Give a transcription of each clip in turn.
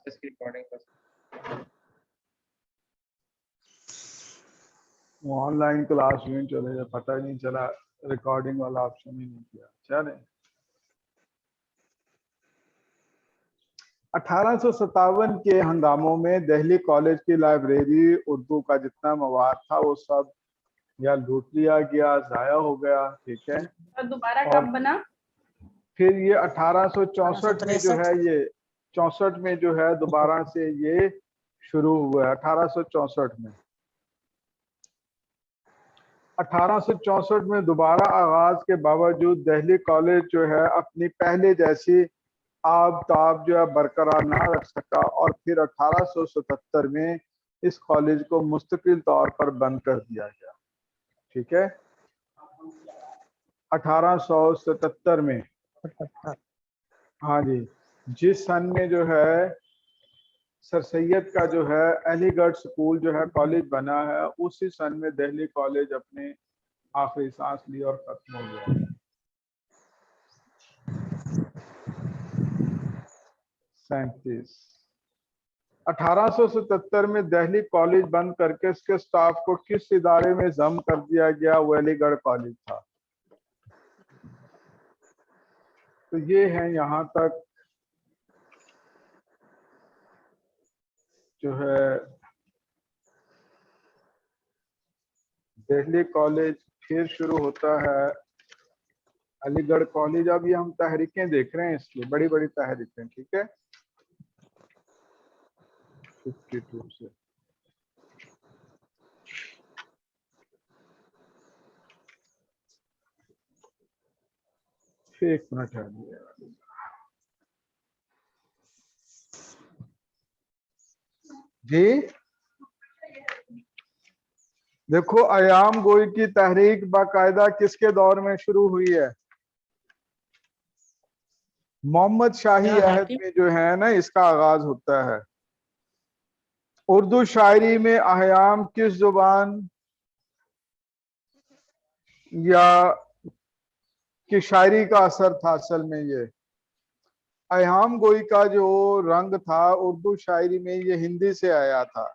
इसकी recording online class में चले, पता ही नहीं चला, रिकॉर्डिंग वाला ऑप्शन ही नहीं किया। चले 1857 के हंगामों में दिल्ली कॉलेज की लाइब्रेरी उर्दू का जितना मवाद था वो सब या लूट लिया गया, जाया हो गया। ठीक है, तो दोबारा कब बना? फिर ये 1864 में जो है, ये 64 में जो है दोबारा से ये शुरू हुआ है। 1864 में 1864 में दोबारा आगाज के बावजूद दिल्ली कॉलेज जो है अपनी पहले जैसी आबताब जो है बरकरार ना रख सका और फिर 1877 में इस कॉलेज को मुस्तकिल तौर पर बंद कर दिया गया। ठीक है, 1877 में, हाँ जी, जिस सन में जो है सर सैयद का जो है अलीगढ़ स्कूल जो है कॉलेज बना है, उसी सन में दिल्ली कॉलेज अपने आखिरी सांस ली और खत्म हो गया। 1877 में दिल्ली कॉलेज बंद करके इसके स्टाफ को किस इदारे में जम कर दिया गया? वो अलीगढ़ कॉलेज था। तो ये है यहाँ तक जो है दिल्ली कॉलेज। फिर शुरू होता है अलीगढ़ कॉलेज। अब ये हम तहरीकें देख रहे हैं, इसकी बड़ी बड़ी तहरीकें। ठीक है, 52 से एक मिनट है जी। देखो, अयाम गोई की तहरीक बाकायदा किसके दौर में शुरू हुई है? मोहम्मद शाही अहद में जो है ना, इसका आगाज होता है। उर्दू शायरी में अहयाम किस जुबान या की शायरी का असर था? असल में ये अहयाम गोई का जो रंग था उर्दू शायरी में, ये हिंदी से आया था।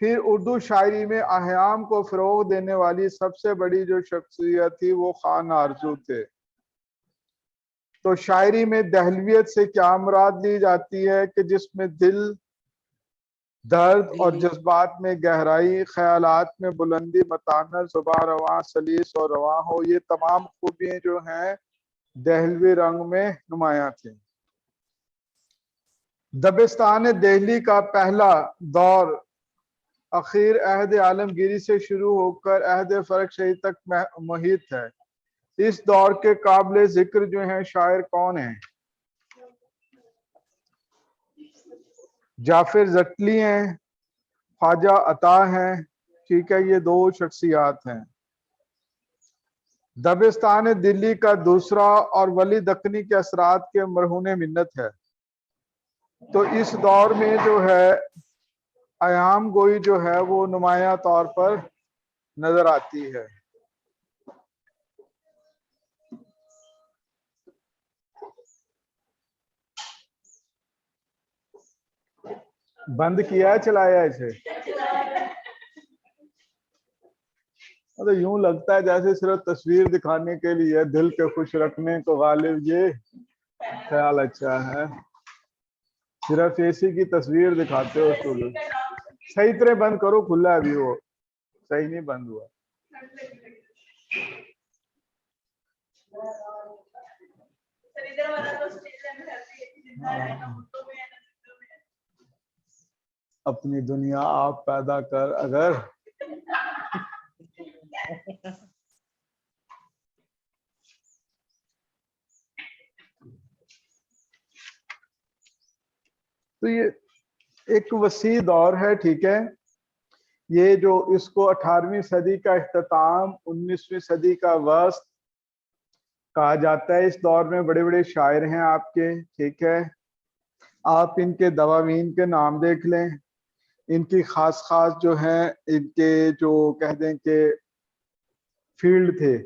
फिर उर्दू शायरी में अहयाम को फरोग देने वाली सबसे बड़ी जो शख्सियत थी वो खान आरजू थे। तो शायरी में दहलवियत से क्या मुराद ली जाती है? कि जिसमें दिल, दर्द और जज्बात में गहराई, ख्यालात में बुलंदी, मतानत, जुबान रवां, सलीस और रवां हो। ये तमाम खूबियां जो हैं दहलवी रंग में नुमाया थी। दबिस्तान दिल्ली का पहला दौर अखीर अहद आलमगीरी से शुरू होकर अहद फर्क शही तक मुहित है। इस दौर के काबिल जिक्र जो हैं शायर कौन हैं? जाफिर जटली हैं, ख्वाजा अता हैं। ठीक है, ये दो शख्सियात हैं। दबिस्तान दिल्ली का दूसरा और वली दक्कनी के असरात के मरहून मिन्नत है। तो इस दौर में जो है अयाम गोई जो है वो नुमाया तौर पर नजर आती है। बंद किया है, चलाया इसे? तो यूं लगता है जैसे सिर्फ तस्वीर दिखाने के लिए, दिल के खुश रखने को गालिब ये ख्याल अच्छा है। सिर्फ एसी की तस्वीर दिखाते हो उसको। सही तरह बंद करो, खुला है अभी, वो सही नहीं बंद हुआ। अपनी दुनिया आप पैदा कर अगर तो ये एक वसी दौर है। ठीक है, ये जो इसको 18वीं सदी का इख्तिताम, 19वीं सदी का वस्त कहा जाता है। इस दौर में बड़े बड़े शायर हैं आपके। ठीक है, आप इनके दवावीन के नाम देख लें। इनकी खास खास जो हैं, इनके जो कह दें कि फील्ड थे,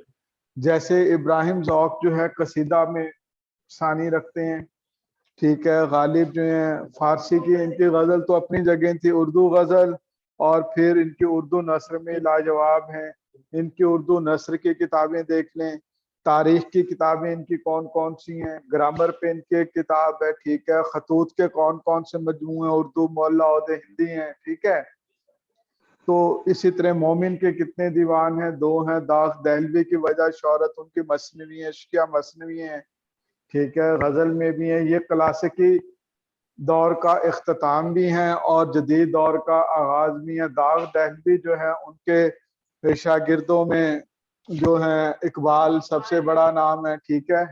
जैसे इब्राहिम ज़ौक़ जो है कसीदा में सानी रखते हैं। ठीक है। गालिब जो है फारसी की, इनकी गजल तो अपनी जगह थी, उर्दू गजल और फिर इनकी उर्दू नस्र में लाजवाब हैं। इनकी उर्दू नस्र की किताबें देख लें, तारीख की किताबें इनकी कौन कौन सी हैं, ग्रामर पे इनकी एक किताब है, ठीक है। खतूत के कौन कौन से मजमूए उर्दू मोहल्ला औदे हिंदी हैं, ठीक है। तो इसी तरह मोमिन के कितने दीवान हैं, 2 हैं। दाग दहलवी की वजह शोहरत उनकी मसनवी है, इश्किया मसनवी है, ठीक है। गजल में भी है, ये क्लासिकी दौर का इख्तिताम भी है और जदीद दौर का आगाज भी है। दाग दहलवी जो है उनके शागिर्दों में जो है इकबाल सबसे बड़ा नाम है, ठीक है।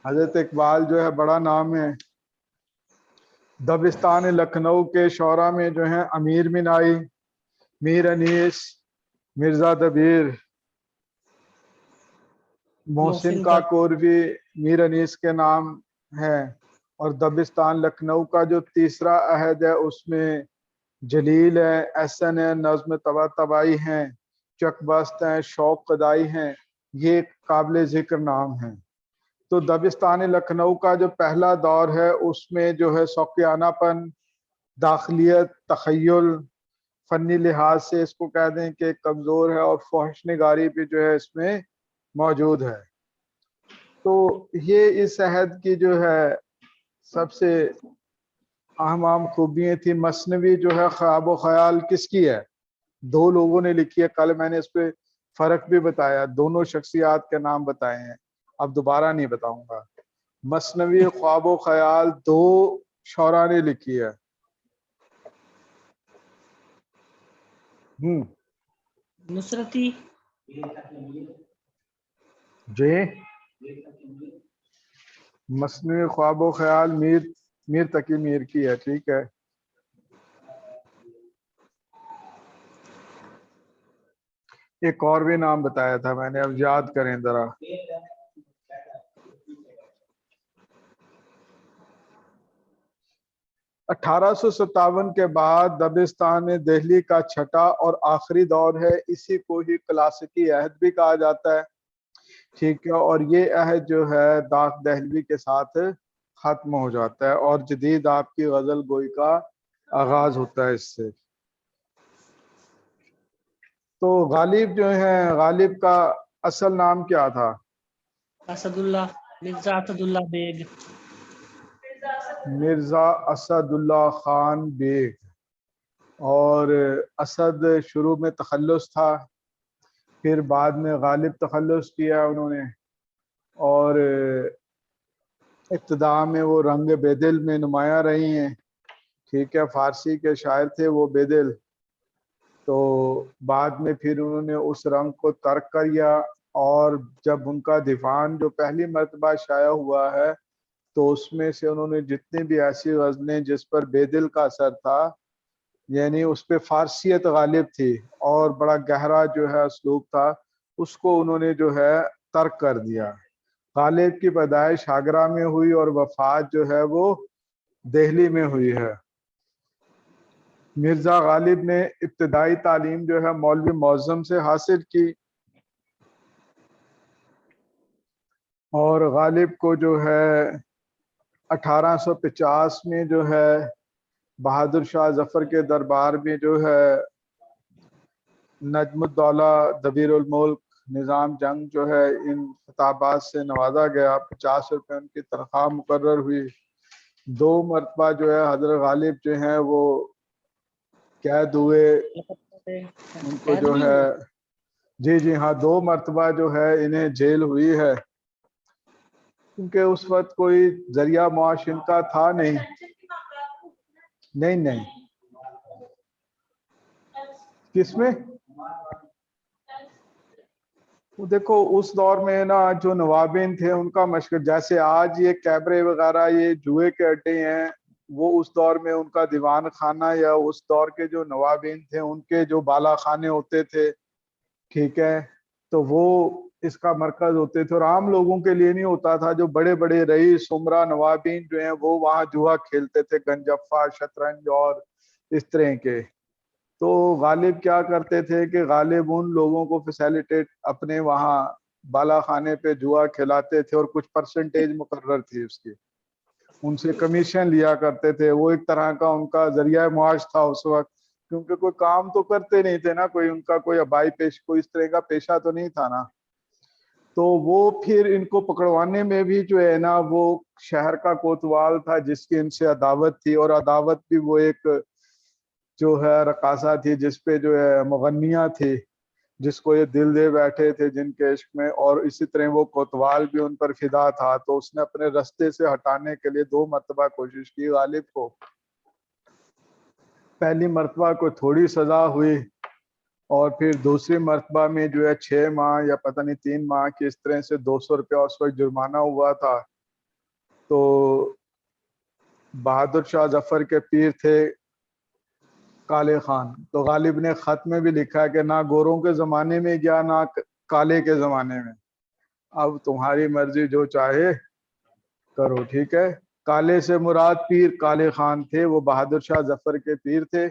हजरत इकबाल जो है बड़ा नाम है। दबिस्तान लखनऊ के शौरा में जो है अमीर मिनाई, मीर अनीस, मिर्जा दबीर, मोहसिन मोहसिन का का कोरवी, मीर अनीस के नाम है। और दबिस्तान लखनऊ का जो तीसरा अहद है उसमें जलील है, एहसन है, नज्म तबा तबाई हैं, चकबस्त हैं, शौक कदाई हैं, ये काबिल जिक्र नाम हैं। तो दबिस्तान लखनऊ का जो पहला दौर है उसमें जो है शौकियानापन, दाखिलियत, तखय्युल, फनी लिहाज से इसको कह दें कि कमज़ोर है और फहश निगारी भी जो है इसमें मौजूद है। तो ये इस अहद की जो है सबसे अहम खूबियाँ थी। मसनवी जो है ख्वाब ख्याल किसकी है, 2 लोगों ने लिखी है। कल मैंने इस पे फर्क भी बताया, दोनों शख्सियात के नाम बताए हैं, अब दोबारा नहीं बताऊंगा। मसनवी ख्वाब ख्याल 2 शौरा ने लिखी है। नुसरती जी, मसनवी ख्वाब ख्याल मीर तकी मीर की है, ठीक है। एक और भी नाम बताया था मैंने, अब याद करें जरा। 1857 के बाद दबिस्तान दिल्ली का छठा और आखिरी दौर है। इसी को ही क्लासिकी अहद भी कहा जाता है, ठीक है। और ये अहद जो है दाग दहलवी के साथ खत्म हो जाता है और जदीद आपकी गजल गोई का आगाज होता है इससे। तो गालिब जो है, गालिब का असल नाम क्या था? असदुल्ला मिर्जा असदुल्ला बेग। मिर्जा असदुल्ला खान बेग। और असद शुरू में तखल्लुस था, फिर बाद में गालिब तखल्लुस किया उन्होंने। और इब्तदा में वो रंग बेदिल में नुमाया रही हैं, ठीक है। फारसी के शायर थे वो बेदिल। तो बाद में फिर उन्होंने उस रंग को तर्क कर दिया और जब उनका दीवान जो पहली मर्तबा शाया हुआ है तो उसमें से उन्होंने जितनी भी ऐसी गज़लें जिस पर बेदिल का असर था, यानी उस पर फारसियत गालिब थी और बड़ा गहरा जो है उसलूब था, उसको उन्होंने जो है तर्क कर दिया। गालिब की पैदाइश आगरा में हुई और वफात जो है वो दिल्ली में हुई है। मिर्जा गालिब ने इब्तदाई तालीम जो है मौलवी मौज़म से हासिल की और गालिब को जो है 1850 में जो है बहादुर शाह जफर के दरबार में जो है नजमुद्दौला दबीरुल मुल्क निज़ाम जंग जो है इन खिताबात से नवाजा गया। 50 रुपये उनकी तनख्वाह मुकर्रर हुई। 2 मरतबा जो है हजरत गालिब जो हैं वो कैद हुए। उनको कैद जो भी है, हुए। जी जी हाँ, 2 मरतबा जो है इन्हें जेल हुई है, क्योंकि उस वक्त कोई जरिया मुआश इनका था नहीं। नहीं नहीं, किसमें? वो देखो उस दौर में ना जो नवाबिन थे उनका मशक, जैसे आज ये कैमरे वगैरह ये जुए के अड्डे हैं, वो उस दौर में उनका दीवान खाना या उस दौर के जो नवाबिन थे उनके जो बाला खाने होते थे, ठीक है। तो वो इसका मरकज होते थे और आम लोगों के लिए नहीं होता था। जो बड़े बड़े रईस उमरा नवाबीन जो हैं वो वहाँ जुआ खेलते थे, गंजफ्फा शतरंज और इस तरह के। तो गालिब क्या करते थे कि गालिब उन लोगों को फैसिलिटेट अपने वहाँ बाला खाने पे जुआ खिलाते थे और कुछ परसेंटेज मुकर्रर थी उसकी। उनसे कमीशन लिया करते थे। वो एक तरह का उनका जरिया मुआश था उस वक्त, क्योंकि कोई काम तो करते नहीं थे ना, कोई उनका कोई अबाई पेश कोई इस तरह का पेशा तो नहीं था ना। तो वो फिर इनको पकड़वाने में भी जो है ना, वो शहर का कोतवाल था जिसकी इनसे अदावत थी, और अदावत भी वो एक जो है रकासा थी जिसपे जो है मुगन्नियाँ थी, जिसको ये दिल दे बैठे थे जिनके इश्क में, और इसी तरह वो कोतवाल भी उन पर फिदा था। तो उसने अपने रास्ते से हटाने के लिए 2 मरतबा कोशिश की गालिब को। पहली मरतबा को थोड़ी सजा हुई, और फिर दूसरी मरतबा में जो है 6 माह या पता नहीं 3 माह की इस तरह से 200 रुपया उस वक्त जुर्माना हुआ था। तो बहादुर शाह जफर के पीर थे काले खान, तो गालिब ने खत में भी लिखा है कि ना गोरों के जमाने में गया ना काले के जमाने में, अब तुम्हारी मर्जी जो चाहे करो, ठीक है। काले से मुराद पीर काले खान थे, वो बहादुर शाह जफर के पीर थे,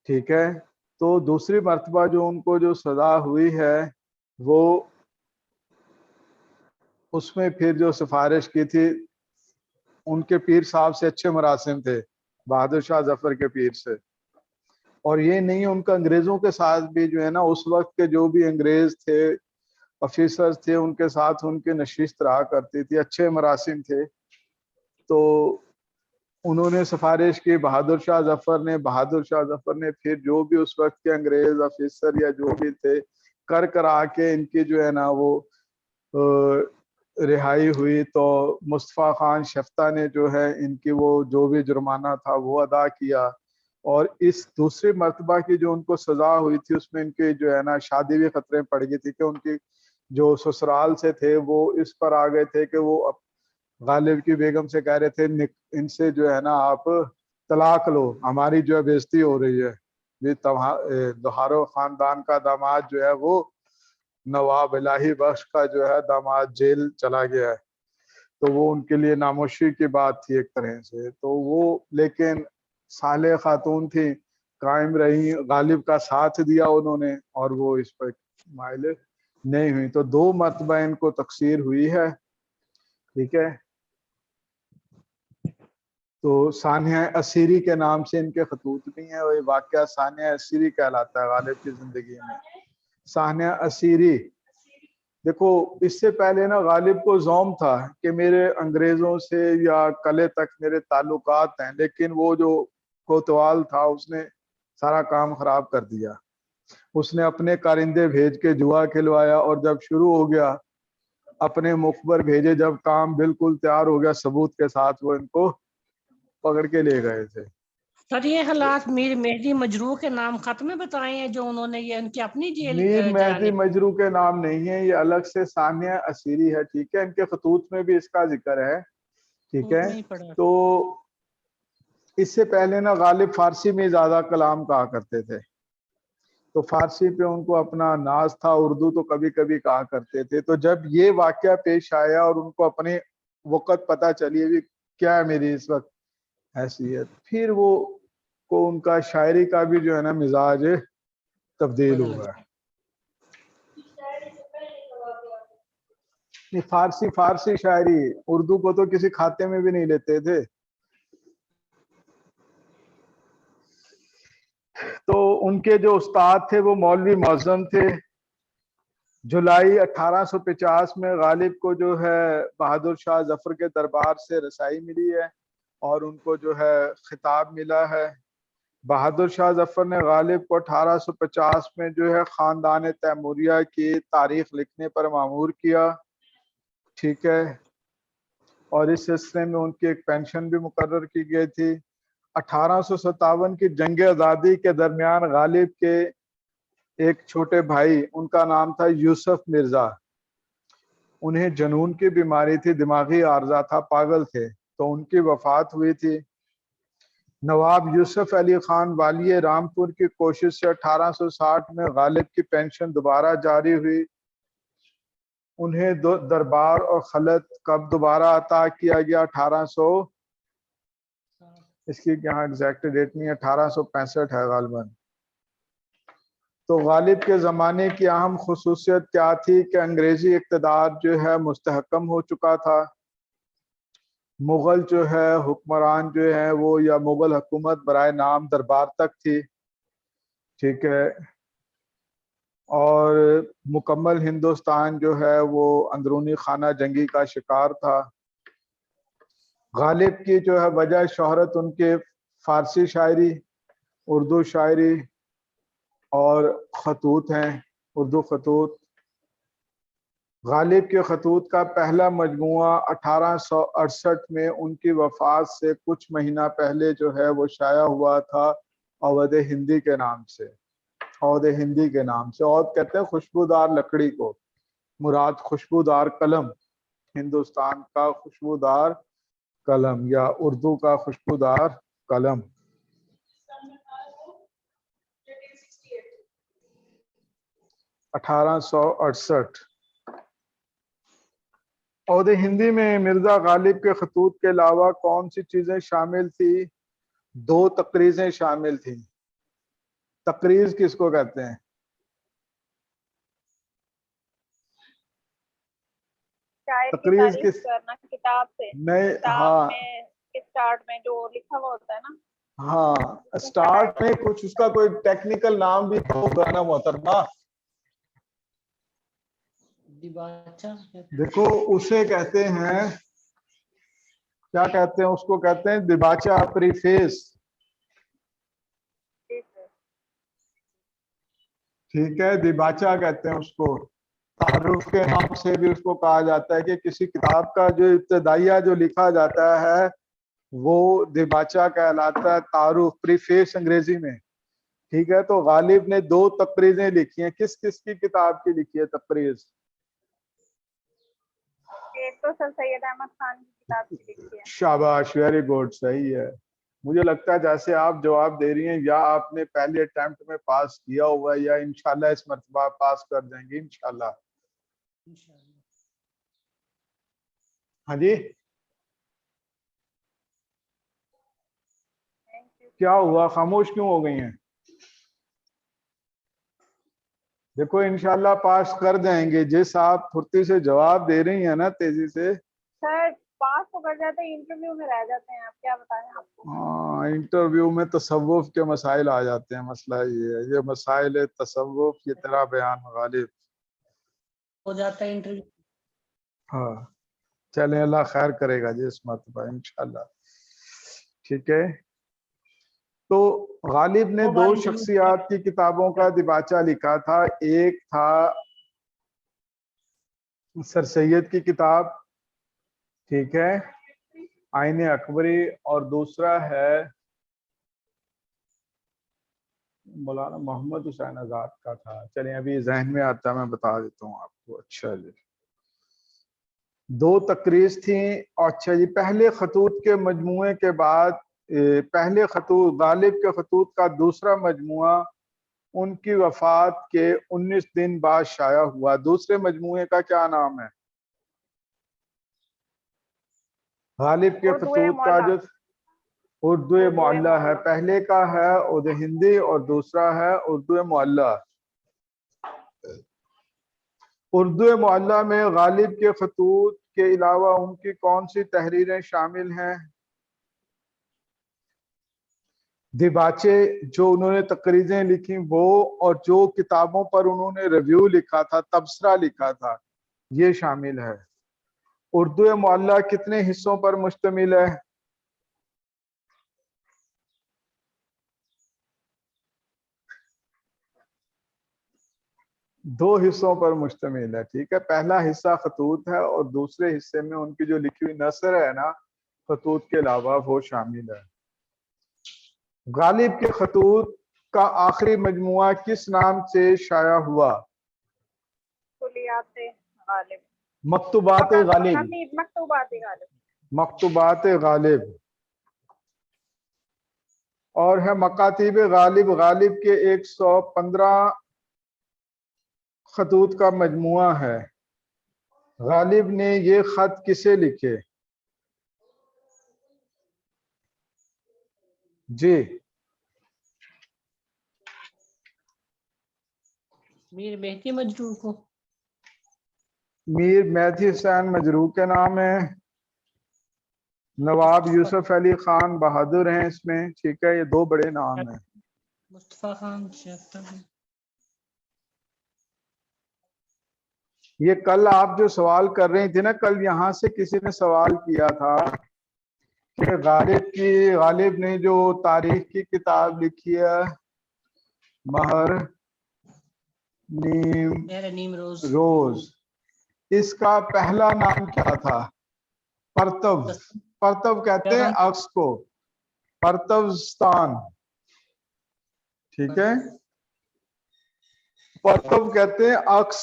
ठीक है। तो दूसरी मर्तबा जो उनको जो सजा हुई है, वो उसमें फिर जो सिफारिश की थी उनके पीर साहब से अच्छे मरासिम थे, बहादुर शाह जफर के पीर से। और ये नहीं, उनका अंग्रेजों के साथ भी जो है ना, उस वक्त के जो भी अंग्रेज थे, ऑफिसर्स थे, उनके साथ उनकी नशिस्त रहा करती थी, अच्छे मरासिम थे। तो उन्होंने सिफारिश की बहादुर शाह जफर ने फिर जो भी उस वक्त के अंग्रेज ऑफिसर या जो भी थे कर करा के इनकी जो है ना वो रिहाई हुई। तो मुस्तफ़ा खान शफ्ता ने जो है इनकी वो जो भी जुर्माना था वो अदा किया। और इस दूसरी मर्तबा की जो उनको सजा हुई थी उसमें इनकी जो है ना शादी भी खतरे में पड़ गई थी, कि उनकी जो ससुराल से थे वो इस पर आ गए थे कि वो गालिब की बेगम से कह रहे थे इनसे जो है ना आप तलाक लो, हमारी जो है बेइज्जती हो रही है। ये दोहारो खानदान का दामाद जो है वो नवाब इलाही बख्श का जो है दामाद जेल चला गया है। तो वो उनके लिए नामोशी की बात थी एक तरह से। तो वो लेकिन साले खातून थी, कायम रही, गालिब का साथ दिया उन्होंने, और वो इस पर माइल नहीं हुई। तो 2 मरतबा इनको तकसीर हुई है, ठीक है। तो सानिया असीरी के नाम से इनके खतूत भी हैं, और ये वाकया सानिया असीरी कहलाता है गालिब की जिंदगी में। सानिया असीरी, देखो इससे पहले ना गालिब को ज़ौम था कि मेरे अंग्रेजों से या कले तक मेरे ताल्लुकात हैं, लेकिन वो जो कोतवाल था उसने सारा काम खराब कर दिया। उसने अपने कारिंदे भेज के जुआ खिलवाया, और जब शुरू हो गया अपने मुखबर भेजे, जब काम बिल्कुल तैयार हो गया सबूत के साथ, वो इनको पकड़ के ले गए थे। सर ये हालात मीर मेहदी मजरूह के नाम खत में बताए हैं जो उन्होंने, ये उनकी अपनी जेल मीर मेहदी जानिब। मजरू के नाम नहीं है, ये अलग से सानिया असीरी है, ठीक है। इनके खतूत में भी इसका जिक्र है, ठीक है। नहीं पढ़ा। तो इससे पहले ना गालिब फारसी में ज्यादा कलाम कहा करते थे, तो फारसी पे उनको अपना नाज था, उर्दू तो कभी कभी कहा करते थे। तो जब ये वाकया पेश आया और उनको अपने वक़्त पता चली भी क्या है मेरी इस वक्त हैसियत, फिर वो को उनका शायरी का भी जो है ना मिजाज तब्दील बदल हुआ है। गया। नहीं, फारसी शायरी, उर्दू को तो किसी खाते में भी नहीं लेते थे। तो उनके जो उस्ताद थे वो मौलवी मौज़म थे। जुलाई 1850 में गालिब को जो है बहादुर शाह जफर के दरबार से रसाई मिली है, और उनको जो है खिताब मिला है। बहादुर शाह जफर ने गालिब को 1850 में जो है खानदान तैमूरिया की तारीख लिखने पर मामूर किया, ठीक है। और इस सिलसिले में उनकी एक पेंशन भी मुकर्रर की गई थी। 1857 की जंग आज़ादी के दरमियान गालिब के एक छोटे भाई, उनका नाम था यूसुफ मिर्जा, उन्हें जनून की बीमारी थी, दिमागी आर्जा था, पागल थे, तो उनकी वफात हुई थी। नवाब यूसुफ अली खान वालिय रामपुर की कोशिश से 1860 में गालिब की पेंशन दोबारा जारी हुई। उन्हें दरबार और खलत कब दोबारा अता किया गया? 1800, इसकी यहाँ एग्जैक्ट डेट नहीं है, 1865 है गालिबन। तो गालिब के ज़माने की अहम खुसूसियत क्या थी कि अंग्रेजी इक़्तिदार जो है मुस्तहकम हो चुका था। मुगल जो है हुक्मरान जो है वो, या मुगल हुकूमत बराए नाम दरबार तक थी, ठीक है। और मुकम्मल हिंदुस्तान जो है वो अंदरूनी खाना जंगी का शिकार था। गालिब की जो है वजह शोहरत उनके फारसी शायरी, उर्दू शायरी और खतूत हैं, उर्दू खतूत। गालिब के खतूत का पहला मजमुआ 1868 में उनकी वफात से कुछ महीना पहले जो है वो शाया हुआ था, अवध हिंदी के नाम से। औद हिंदी के नाम से, औद कहते हैं खुशबूदार लकड़ी को, मुराद खुशबूदार कलम, हिंदुस्तान का खुशबूदार कलम या उर्दू का खुशबूदार कलम। 1868। औद हिंदी में मिर्जा गालिब के खतूत के अलावा कौन सी चीजें शामिल थी? 2 तकरीजें शामिल थी। तकरीज किसको कहते हैं? शायर की तकरीज तारीफ किस, करना किताब से, नहीं, किताब हाँ में के स्टार्ट में जो लिखा हुआ होता है ना, हाँ, उसमें शायर स्टार्ट में कुछ उसका कोई टेक्निकल नाम भी होगा ना मोहतरमा। दिबाचा। देखो उसे कहते हैं, क्या कहते हैं उसको, कहते हैं दिबाचा प्रीफेस, ठीक है, दिबाचा कहते हैं उसको। तारुफ के नाम से भी उसको कहा जाता है कि किसी किताब का जो इब्तदाइया जो लिखा जाता है वो दिबाचा कहलाता है, तारुफ प्रीफेस अंग्रेजी में, ठीक है। तो गालिब ने 2 तकरीजें लिखी हैं। किस किस की किताब की लिखी है तकरीज? एक तो सर सैयद अहमद खान की किताब की लिखी है। शाबाश, वेरी गुड, सही है। मुझे लगता है जैसे आप जवाब दे रही हैं, या आपने पहले अटेम्प्ट में पास किया हुआ है, या इंशाल्लाह इस मर्तबा पास कर जाएंगे इंशाल्लाह। हाँ जी, क्या हुआ, खामोश क्यों हो गई हैं? देखो इंशाल्लाह पास कर जाएंगे, जिस आप फुर्ती से जवाब दे रही हैं ना, तेजी से। सर पास तो कर जाते हैं, इंटरव्यू में रह जाते हैं, आप क्या बताएं आपको। हाँ, इंटरव्यू में तसव्वुफ के मसाइल आ जाते हैं, मसला ये है, ये मसाइल तसव्वुफ, ये तेरा बयान गालिब हो जाता है इंटरव्यू। हाँ, चले अल्लाह खैर करेगा जी इस मरतबा इंशाल्लाह, ठीक है। तो गालिब ने 2 शख्सियात की किताबों का दिबाचा लिखा था। एक था सर सैयद की किताब, ठीक है, आईने अकबरी, और दूसरा है मौलाना मोहम्मद हुसैन आजाद का था। चलिए अभी जहन में आता, मैं बता देता हूँ आपको। अच्छा जी, 2 तकरीज थी। अच्छा जी, पहले खतूत के मजमुए के बाद पहले खतूत, गालिब के खतूत का दूसरा मजमुआ उनकी वफात के 19 दिन बाद शाया हुआ। दूसरे मजमुए का क्या नाम है? गालिब के खतूत का जो उर्दू मुअल्ला है, पहले का है उर्दू हिंदी और दूसरा है उर्दू मुअल्ला। उर्दू मुअल्ला में गालिब के खतूत के अलावा उनकी कौन सी तहरीरें शामिल हैं? दिबाचे, जो उन्होंने तकरीजें लिखी वो, और जो किताबों पर उन्होंने रिव्यू लिखा था, तबसरा लिखा था, ये शामिल है। उर्दू मुअल्ला कितने हिस्सों पर मुश्तमिल है? 2 हिस्सों पर मुश्तमिल है, ठीक है। पहला हिस्सा खतूत है और दूसरे हिस्से में उनकी जो लिखी हुई नसर है ना खतूत के अलावा, वो शामिल है। गालिब के खतूत का आखिरी मजमुआ किस नाम से शाया हुआ? मकतूबात गालिब, मकतूबात गालिब। और है मकातीब गालिब, गालिब के 115 खतूत का मजमुआ है। गालिब ने ये खत किसे लिखे? जी, मीर मेहदी मजरूह को। मीर मेहदी हुसैन मजरूह के नाम है। नवाब यूसुफ अली खान बहादुर हैं इसमें, ठीक है, ये दो बड़े नाम हैं। मुस्तफा खान 76। ये कल आप जो सवाल कर रही थी ना, कल यहाँ से किसी ने सवाल किया था कि गालिब ने जो तारीख की किताब लिखी है महर नीम रोज, इसका पहला नाम क्या था? परतव। परतव कहते हैं अक्स को, परतवस्तान, ठीक है, परतव कहते हैं अक्स,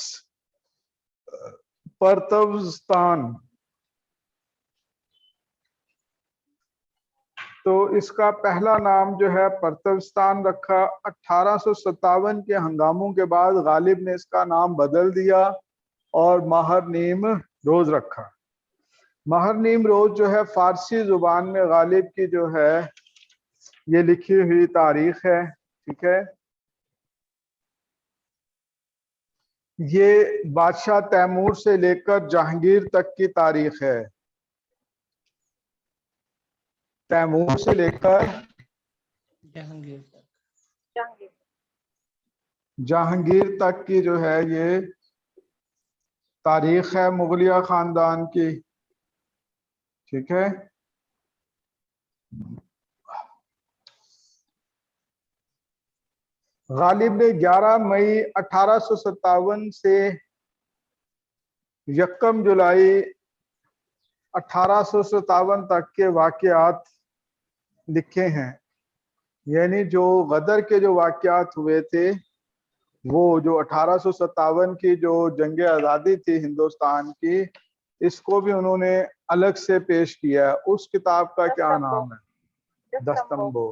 परतवस्तान। तो इसका पहला नाम जो है परतवस्तान रखा। 1857 के हंगामों के बाद गालिब ने इसका नाम बदल दिया और महर नीम रोज रखा। महर नीम रोज जो है फारसी जुबान में गालिब की जो है ये लिखी हुई तारीख है, ठीक है। ये बादशाह तैमूर से लेकर जहांगीर तक की तारीख है। तैमूर से लेकर जहांगीर तक की जो है ये तारीख है मुगलिया खानदान की, ठीक है। गालिब ने 11 मई 1857 से 1 जुलाई 1857 तक के वाकयात लिखे हैं। यानी जो गदर के जो वाकयात हुए थे, वो जो 1857 की जो जंग आज़ादी थी हिंदुस्तान की, इसको भी उन्होंने अलग से पेश किया है। उस किताब का क्या नाम है? दस्तंबो।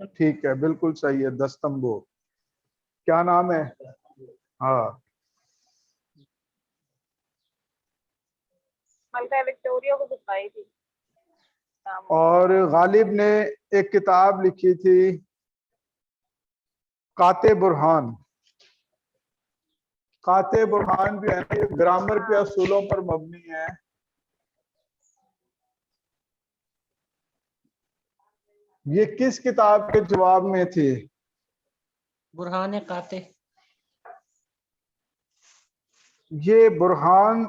ठीक है, बिल्कुल सही है, दस्तंबो। क्या नाम है? हाँ, मलका विक्टोरिया को दिखाई थी। और गालिब ने एक किताब लिखी थी काते बुरहान। काते बुरहान भी है, ग्रामर के असूलों पर मबनी है। ये किस किताब के जवाब में थी? बुरहान काते। ये बुरहान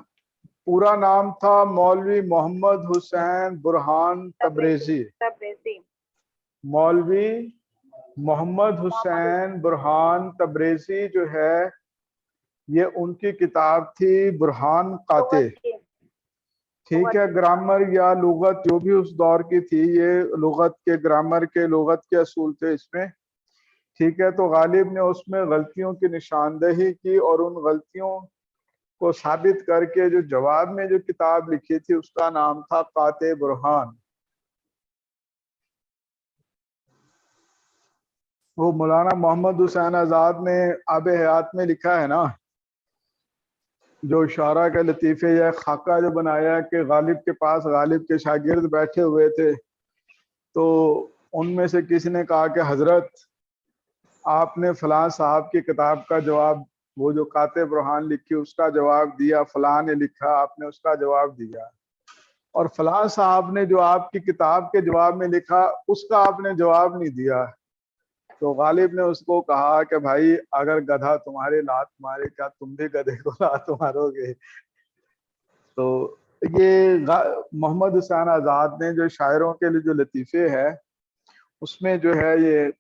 पूरा नाम था मौलवी मोहम्मद हुसैन बुरहान तब्रेजी। मौलवी मोहम्मद हुसैन बुरहान तब्रेजी जो है, ये उनकी किताब थी बुरहान काते, ठीक है। ग्रामर या लुगत जो भी उस दौर की थी, ये लुगत के ग्रामर के लुगत के असूल थे इसमें, ठीक है। तो गालिब ने उसमें गलतियों की निशानदेही की और उन गलतियों को साबित करके जो जवाब में जो किताब लिखी थी उसका नाम था काते बुरहान। वो मौलाना मोहम्मद हुसैन आजाद ने आब हयात में लिखा है ना, जो शारा के लतीफ़े या खाका जो बनाया कि गालिब के पास गालिब के शागिर्द बैठे हुए थे, तो उनमें से किसी ने कहा कि हजरत आपने फलां साहब की किताब का जवाब, वो जो काते बुरहान लिखी उसका जवाब दिया, फलां ने लिखा आपने उसका जवाब दिया, और फलां साहब ने जो आपकी किताब के जवाब में लिखा उसका आपने जवाब नहीं दिया। तो गालिब ने उसको कहा कि भाई अगर गधा तुम्हारे लात मारे, क्या तुम भी गधे को लात मारोगे? तो ये मोहम्मद हुसैन आज़ाद ने जो शायरों के लिए जो लतीफ़े है, उसमें जो है ये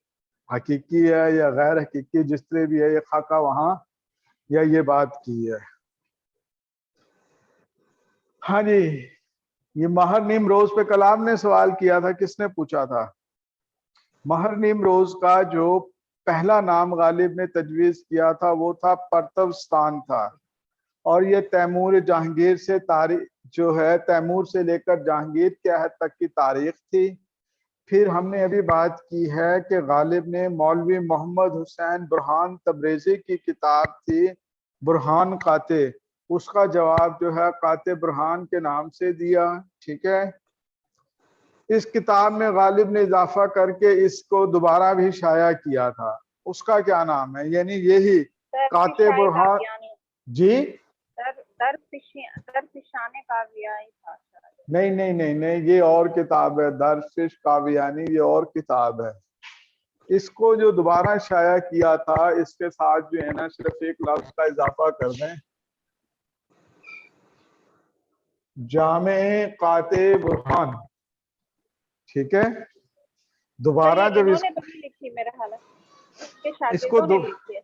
हकीकी है या गैर हकीकी, जिस तरह भी है, ये खाका वहाँ या ये बात की है। हाँ जी, ये महर नीम रोज पे कलाम ने सवाल किया था, किसने पूछा था? महर नीम रोज का जो पहला नाम गालिब ने तजवीज़ किया था वो था परतवस्तान था, और ये तैमूर जहांगीर से तारीख जो है, तैमूर से लेकर जहांगीर के अहद तक की तारीख थी। फिर हमने अभी बात की है कि गालिब ने मौलवी मोहम्मद हुसैन बुरहान तब्रेजी की किताब थी बुरहान काते, उसका जवाब जो है काते बुरहान के नाम से दिया, ठीक है। इस किताब में गालिब ने इजाफा करके इसको दोबारा भी शाया किया था, उसका क्या नाम है? यानी यही काते बुरहान जी, दर पिशाने का भी था। नहीं नहीं नहीं नहीं, ये और किताब है, दरविश कावियानी, ये और किताब है। इसको जो दोबारा शाया किया था, इसके साथ जो है ना सिर्फ एक लफ्ज का इजाफा कर दें, जामे काते बुरहान, ठीक है। दोबारा ये जब इन्होंने तो नहीं लिखी मेरा ख्याल है, इसके इसको शागिर्दों ने लिखी है।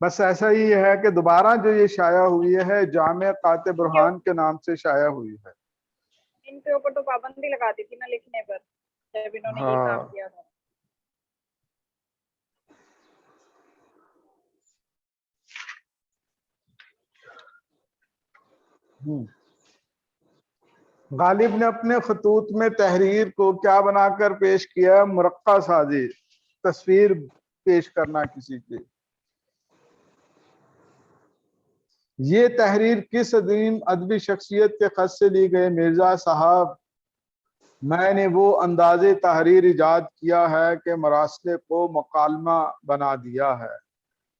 बस ऐसा ही है कि दोबारा जो ये शाया हुई है जामे काते इनके बुरहान के नाम से शाया हुई है। इनके ऊपर तो पाबंदी लगा दी थी ना लिखने पर, जब इन्होंने ये काम हाँ, किया था। गालिब ने अपने खतूत में तहरीर को क्या बनाकर पेश किया? मुरक्का साजी, तस्वीर पेश करना किसी की। ये तहरीर किस अदीम अदबी शख्सियत के खत से ली गई? मिर्जा साहब, मैंने वो अंदाजे तहरीर इजाद किया है कि मरासले को मकालमा बना दिया है।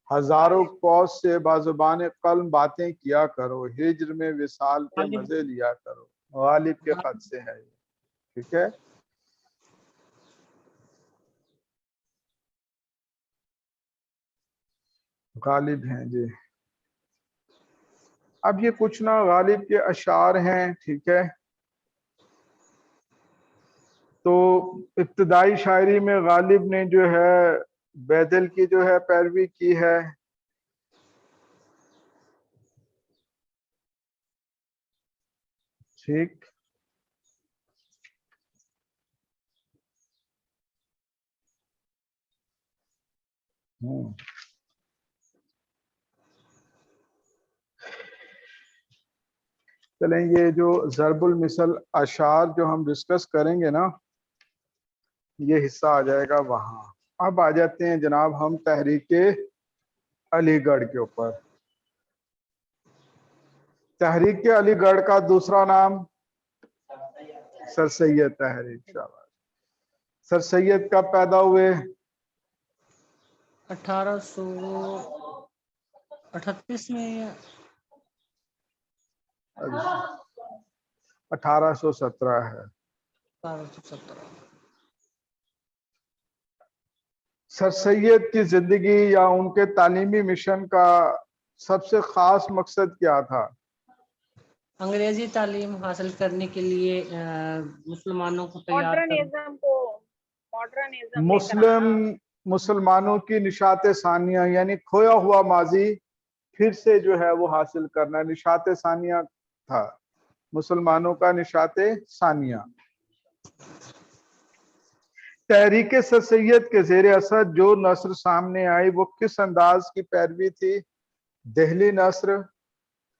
हजारों कौस से बाजुबान कल्म बातें किया करो, हिज्र में विसाल के गालिब मजे लिया करो। गालिब के खत से है ये, ठीक है। गालिब हैं जी। अब ये कुछ ना गालिब के अशार हैं, ठीक है। तो इब्तदाई शायरी में गालिब ने जो है बैदल की जो है पैरवी की है। ठीक, चलें, ये जो ज़रबुल मिसल अशार जो हम डिस्कस करेंगे ना, ये हिस्सा आ जाएगा वहां। अब आ जाते हैं जनाब हम तहरीके अलीगढ़ के ऊपर। तहरीके अलीगढ़ का दूसरा नाम सर सैयद तहरीक। शाबाश। सर सैयद कब पैदा हुए? 1838 में। 1817 है। 1817। सर सैयद की जिंदगी या उनके तालीमी मिशन का सबसे खास मकसद क्या था? अंग्रेजी तालीम हासिल करने के लिए मुसलमानों को तैयार कर मॉडर्निज्म लेकर मुस्लिम आना। मुसलमानों की निशात सानिया, यानी खोया हुआ माजी फिर से जो है वो हासिल करना, निशात सानिया था मुसलमानों का, निशात सानिया। तहरीक सर सैयद के जेर असर जो नस्र सामने आई वो किस अंदाज की पैरवी थी? दिल्ली नस्र,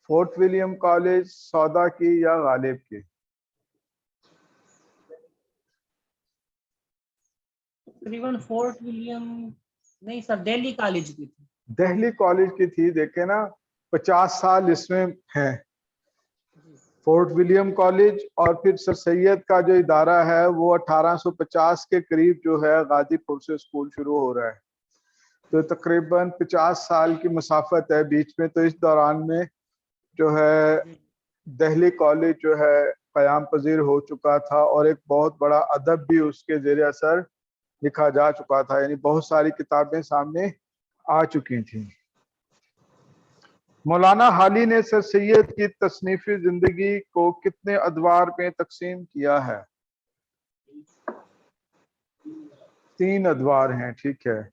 फोर्ट विलियम कॉलेज, सौदा की या गालिब की? तकरीबन फोर्ट विलियम, नहीं सर, दिल्ली कॉलेज की थी। दिल्ली कॉलेज की थी। देखे ना, 50 साल इसमें है। फोर्ट विलियम कॉलेज और फिर सर सैयद का जो इदारा है वो 1850 के करीब जो है गाजीपुर से स्कूल शुरू हो रहा है। तो तकरीबन 50 साल की मुसाफत है बीच में। तो इस दौरान में जो है दिल्ली कॉलेज जो है क़याम पजीर हो चुका था और एक बहुत बड़ा अदब भी उसके जेर असर लिखा जा चुका था, यानी बहुत सारी किताबें सामने आ चुकी थी। मौलाना हाली ने सर सैयद की तसनीफी जिंदगी को कितने अदवार में तकसीम किया है? 3 अदवार हैं, ठीक है।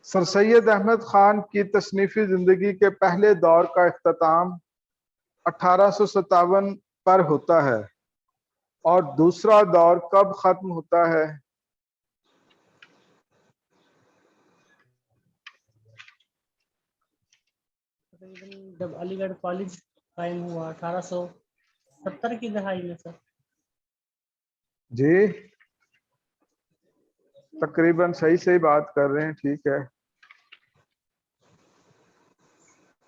सर सैयद अहमद खान की तसनीफी जिंदगी के पहले दौर का इख्तिताम 1857 पर होता है और दूसरा दौर कब खत्म होता है? जब अलीगढ़ कॉलेज कायम हुआ 1870 की दहाई में सर। जी, तकरीबन सही सही बात कर रहे हैं, ठीक है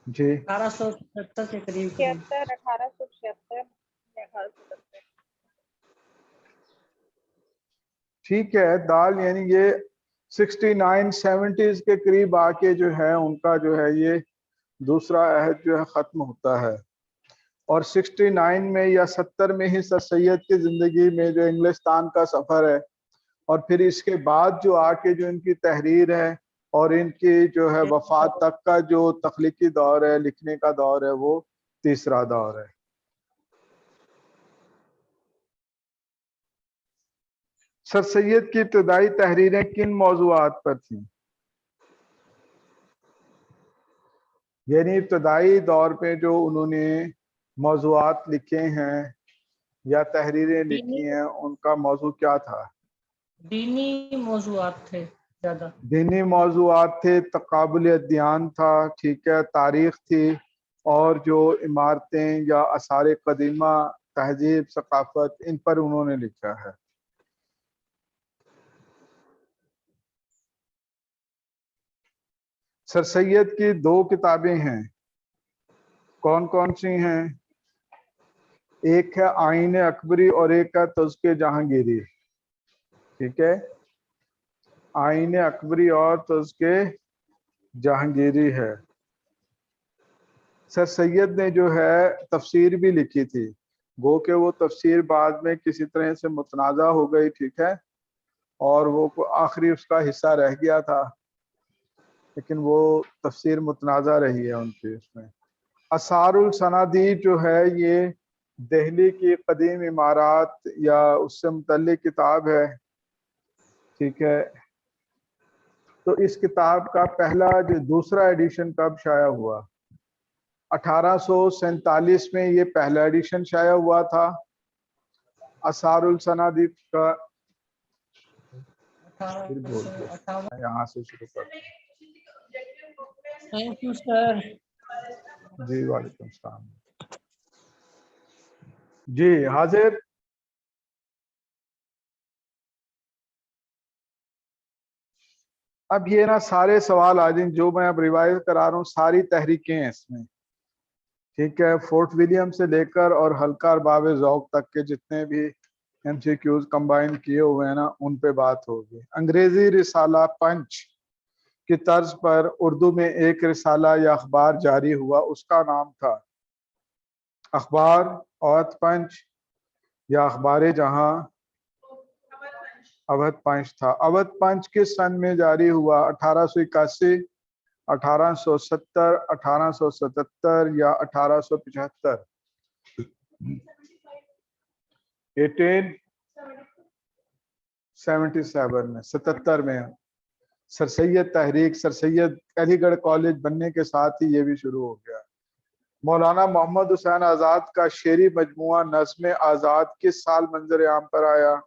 जी। 1876 के करीब करीब। 1876 ठीक है, दाल यानी ये 69 70s के करीब आके जो है उनका जो है ये दूसरा अहद जो है खत्म होता है। और 69 में या 70 में ही सर सैयद की जिंदगी में जो इंग्लिस्तान का सफर है और फिर इसके बाद जो आके जो इनकी तहरीर है और इनकी जो है वफात तक का जो तख्लीकी दौर है, लिखने का दौर है, वो तीसरा दौर है। सर सैयद की इब्तदाई तहरीरें किन मौज़ूआत पर थीं? यानी इब्तदाई दौर पे जो उन्होंने मौज़ूआत लिखे हैं या तहरीरें लिखी हैं, उनका मौजू क्या था? दीनी मौजूआत थे ज्यादा। दीनी मौज़ूआत थे, तक़ाबुल अदयान था, ठीक है, तारीख थी, और जो इमारतें या आसार कदीमा, तहजीब, सकाफत, इन पर उन्होंने लिखा है। सर सैयद की 2 किताबें हैं, कौन कौन सी हैं? एक है आईन अकबरी और एक है तज़्किए जहांगीरी, ठीक है, आईन अकबरी और तज़्किए जहांगीरी है। सर सैयद ने जो है तफसीर भी लिखी थी, गो के वो तफसीर बाद में किसी तरह से मुतनाज़ा हो गई, ठीक है, और वो आखिरी उसका हिस्सा रह गया था, लेकिन वो तफसीर मुतनाज़ा रही है उनकी। उसमें असारुल सनादी जो है ये दिल्ली की कदीम इमारात या उससे मुतल्लिक किताब है, ठीक है। तो इस किताब का पहला जो दूसरा एडिशन कब शाया हुआ? 1847 में ये पहला एडिशन शाया हुआ था असारुल सनादी का। 1858। यहाँ से शुरू कर। Thank you sir. जी वालेकुम सलाम। जी हाजिर। अब ये ना सारे सवाल आज जो मैं अब रिवाइज करा रहा हूँ, सारी तहरीकें हैं इसमें, ठीक है, फोर्ट विलियम से लेकर और हल्का अरबाब ज़ौक़ तक के जितने भी MCQs कंबाइन किए हुए हैं ना, उन पे बात होगी। अंग्रेजी रिसाला पंच की तर्ज पर उर्दू में एक रिसाला या अखबार जारी हुआ, उसका नाम था अखबार औरत पंच या अखबार जहां अवध पंच था। अवध पंच किस सन में जारी हुआ? 1881, 1870, 1877 या 1875? 1877 में, 77 में सर सैयद तहरीक, सर सैयद अलीगढ़ कॉलेज बनने के साथ ही ये भी शुरू हो गया। मौलाना मोहम्मद हुसैन आजाद का शेरी मजमुआ नज़्म आजाद किस साल मंजर आम पर आया?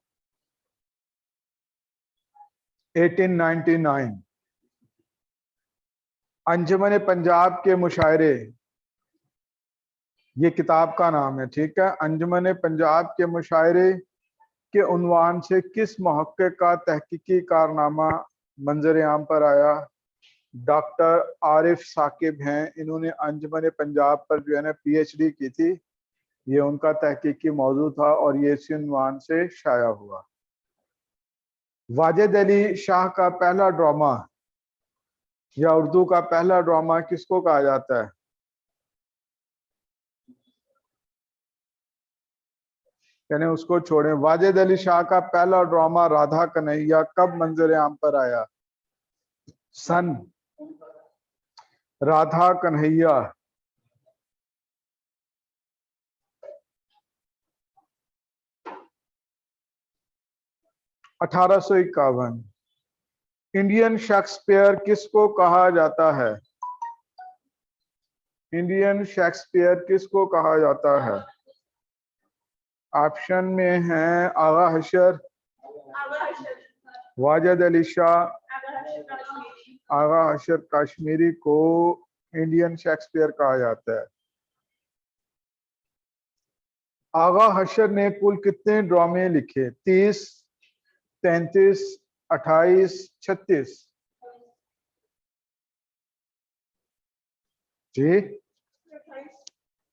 1899। अंजुमन पंजाब के मुशायरे, ये किताब का नाम है, ठीक है। अंजुमन पंजाब के मुशायरे के उन्वान से किस मुहक्किक का तहकीकी कारनामा मंजर आम पर आया? डॉक्टर आरिफ साकिब हैं, इन्होंने अंजुमन पंजाब पर जो है ना PhD की थी, ये उनका तहकीकी मौजू था और ये इसी उन्वान से शाया हुआ। वाजिद अली शाह का पहला ड्रामा या उर्दू का पहला ड्रामा किसको कहा जाता है? यानी उसको छोड़ें। वाजिद अली शाह का पहला ड्रामा राधा कन्हैया कब मंजर आम पर आया? सन राधा कन्हैया 1851। इंडियन शेक्सपियर किसको कहा जाता है? इंडियन शेक्सपियर किसको कहा जाता है? ऑप्शन में है आगा हशर, वाजिद अली शाह, आगा हशर कश्मीरी को इंडियन शेक्सपियर कहा जाता है। आगा हशर ने कुल कितने ड्रामे लिखे? 30, 33, 28, 36? जी